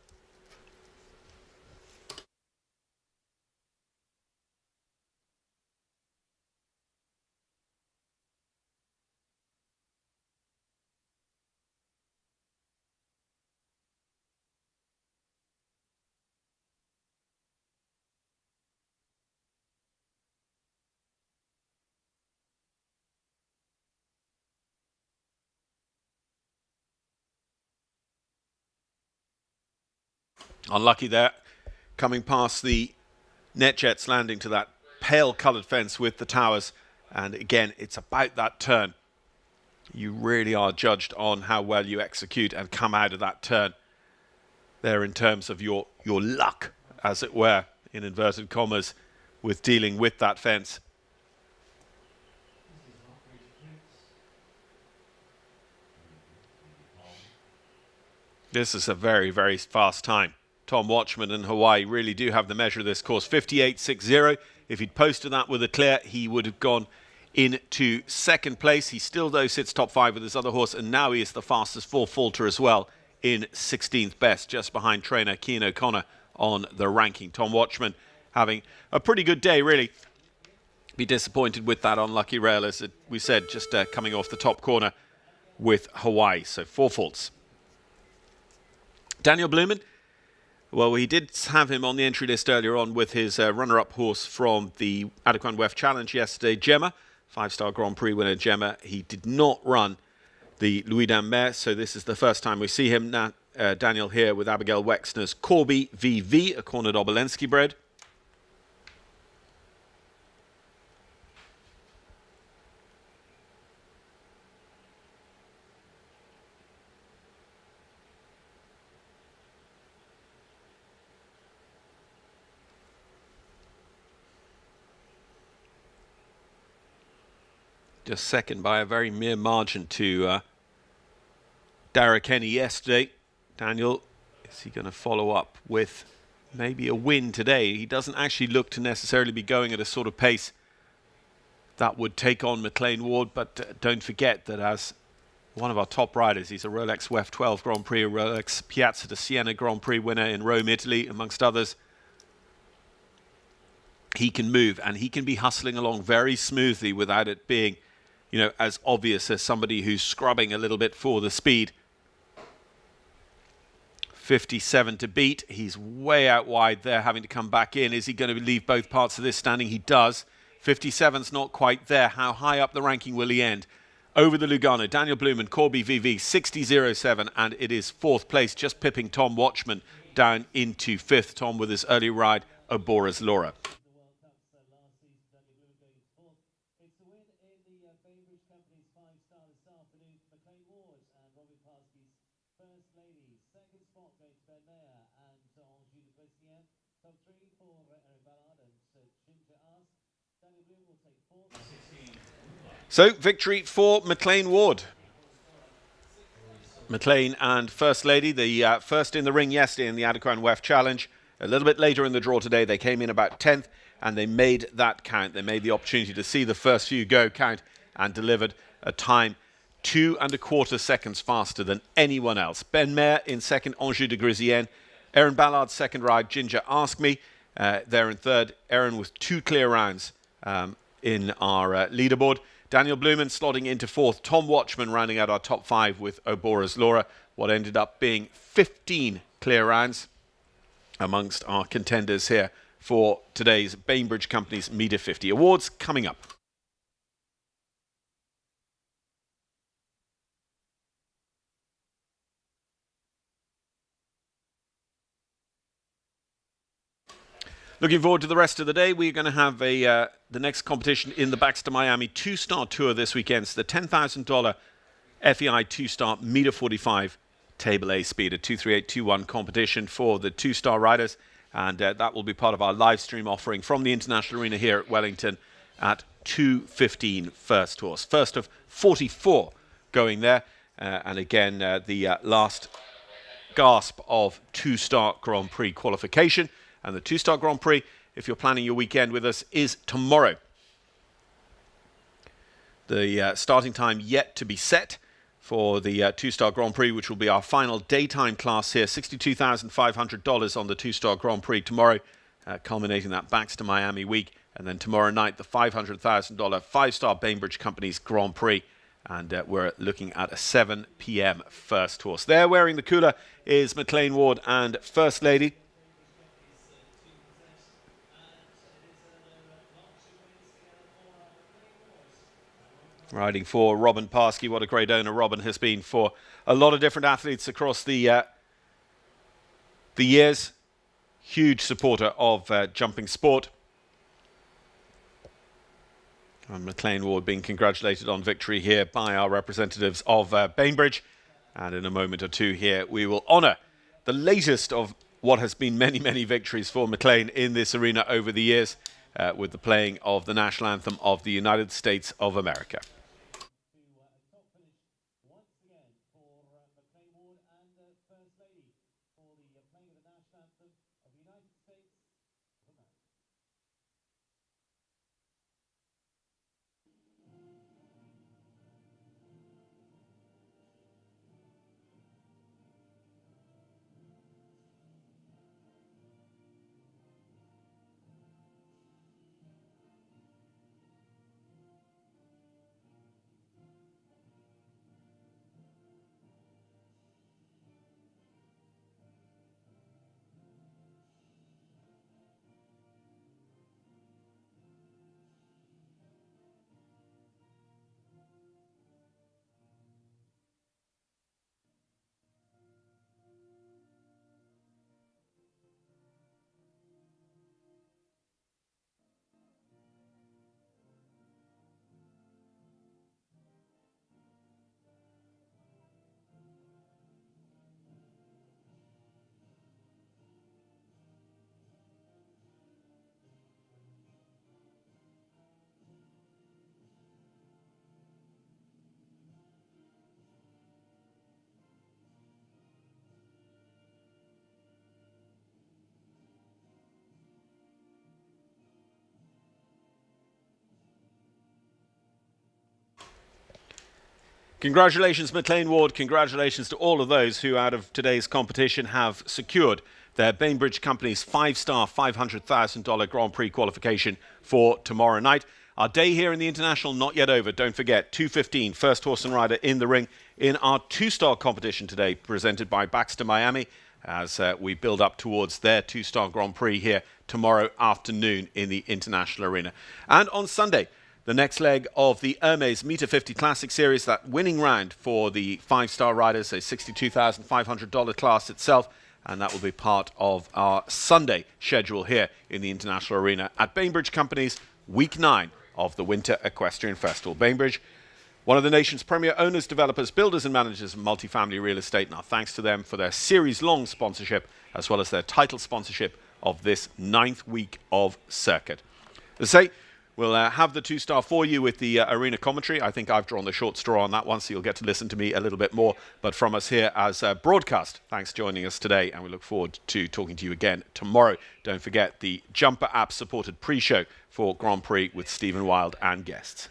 Unlucky there, coming past the NetJets landing to that pale coloured fence with the towers. And again, it's about that turn. You really are judged on how well you execute and come out of that turn there in terms of your luck, as it were, in inverted commas, with dealing with that fence. This is a very, very fast time. Tom Watchman and Hawaii really do have the measure of this course. 58.60. If he'd posted that with a clear, he would have gone into second place. He still, though, sits top 5 with his other horse, and now he is the fastest 4-faulter as well in 16th best, just behind trainer Cian O'Connor on the ranking. Tom Watchman having a pretty good day, really. Be disappointed with that unlucky rail, as we said, just coming off the top corner with Hawaii. So 4 faults. Daniel Blumen, well, we did have him on the entry list earlier on with his runner-up horse from the Adequan WEF Challenge yesterday, Gemma, 5-star Grand Prix winner Gemma. He did not run the Louis Damer, so this is the first time we see him. Now, Daniel here with Abigail Wexner's Corby VV, a Cornered Obolensky bred. Just second by a very mere margin to Dara Kenny yesterday. Daniel, is he going to follow up with maybe a win today? He doesn't actually look to necessarily be going at a sort of pace that would take on McLean Ward, but don't forget that as one of our top riders, he's a Rolex WEF 12 Grand Prix, a Rolex Piazza di Siena Grand Prix winner in Rome, Italy, amongst others. He can move and he can be hustling along very smoothly without it being, you know, as obvious as somebody who's scrubbing a little bit for the speed. 57 to beat. He's way out wide there, having to come back in. Is he going to leave both parts of this standing? He does. 57's not quite there. How high up the ranking will he end? Over the Lugano, Daniel Blumen, Corby VV, 60.07, and it is 4th place, just pipping Tom Watchman down into 5th. Tom with his early ride, Obora's Laura. It's the win in the Bainbridge Company's 5-star this afternoon for McLean Ward and Robin Parsky's First Lady. Second spot goes to Ben Mayer and Angers de Christian. Top 3 for Erin Ballard and Ginger Ask. Daniel Bloom will take 4th. So, victory for McLean Ward. McLean and First Lady, the first in the ring yesterday in the Adequan WEF Challenge. A little bit later in the draw today, they came in about 10th and they made that count. They made the opportunity to see the first few go count and delivered a time 2 1/4 seconds faster than anyone else. Ben Mayer in second, Angers de Grisienne. Erin Ballard's second ride, Ginger Ask Me, there in third. Erin with 2 clear rounds in our leaderboard. Daniel Blumen slotting into 4th. Tom Watchman rounding out our top 5 with Obora's Laura. What ended up being 15 clear rounds amongst our contenders here for today's Bainbridge Company's Meter 50 Awards coming up. Looking forward to the rest of the day. We're going to have the next competition in the Baxter Miami 2-star tour this weekend. It's the $10,000 FEI 2-star Meter 45 Table A speed, a 23821 competition for the 2-star riders. And that will be part of our live stream offering from the International Arena here at Wellington at 2:15 first horse. First of 44 going there. And again, the last gasp of 2-star Grand Prix qualification. And the 2-star Grand Prix, if you're planning your weekend with us, is tomorrow. The starting time yet to be set for the 2-star Grand Prix, which will be our final daytime class here. $62,500 on the 2-star Grand Prix tomorrow, culminating that Baxter Miami week. And then tomorrow night, the $500,000 5-star Bainbridge Company's Grand Prix. And we're looking at a 7 p.m. first horse. There wearing the cooler is McLean Ward and First Lady. Riding for Robin Parsky. What a great owner Robin has been for a lot of different athletes across the years. Huge supporter of jumping sport. And McLean Ward being congratulated on victory here by our representatives of Bainbridge. And in a moment or two here, we will honour the latest of what has been many, many victories for McLean in this arena over the years with the playing of the national anthem of the United States of America. Congratulations, McLean Ward. Congratulations to all of those who, out of today's competition, have secured their Bainbridge Company's 5-star $500,000 Grand Prix qualification for tomorrow night. Our day here in the International not yet over. Don't forget, 2:15, first horse and rider in the ring in our 2-star competition today, presented by Baxter Miami. as we build up towards their two-star Grand Prix here tomorrow afternoon in the International Arena. And on Sunday, the next leg of the Hermes Meter 50 Classic Series, that winning round for the 5-star riders, a $62,500 class itself, and that will be part of our Sunday schedule here in the International Arena at Bainbridge Company's Week 9 of the Winter Equestrian Festival. Bainbridge, one of the nation's premier owners, developers, builders and managers of multifamily real estate. Now, thanks to them for their series-long sponsorship, as well as their title sponsorship of this 9th week of circuit. As I say, we'll have the 2-star for you with the arena commentary. I think I've drawn the short straw on that one, so you'll get to listen to me a little bit more. But from us here as a broadcast, thanks for joining us today, and we look forward to talking to you again tomorrow. Don't forget the Jumper app-supported pre-show for Grand Prix with Stephen Wild and guests.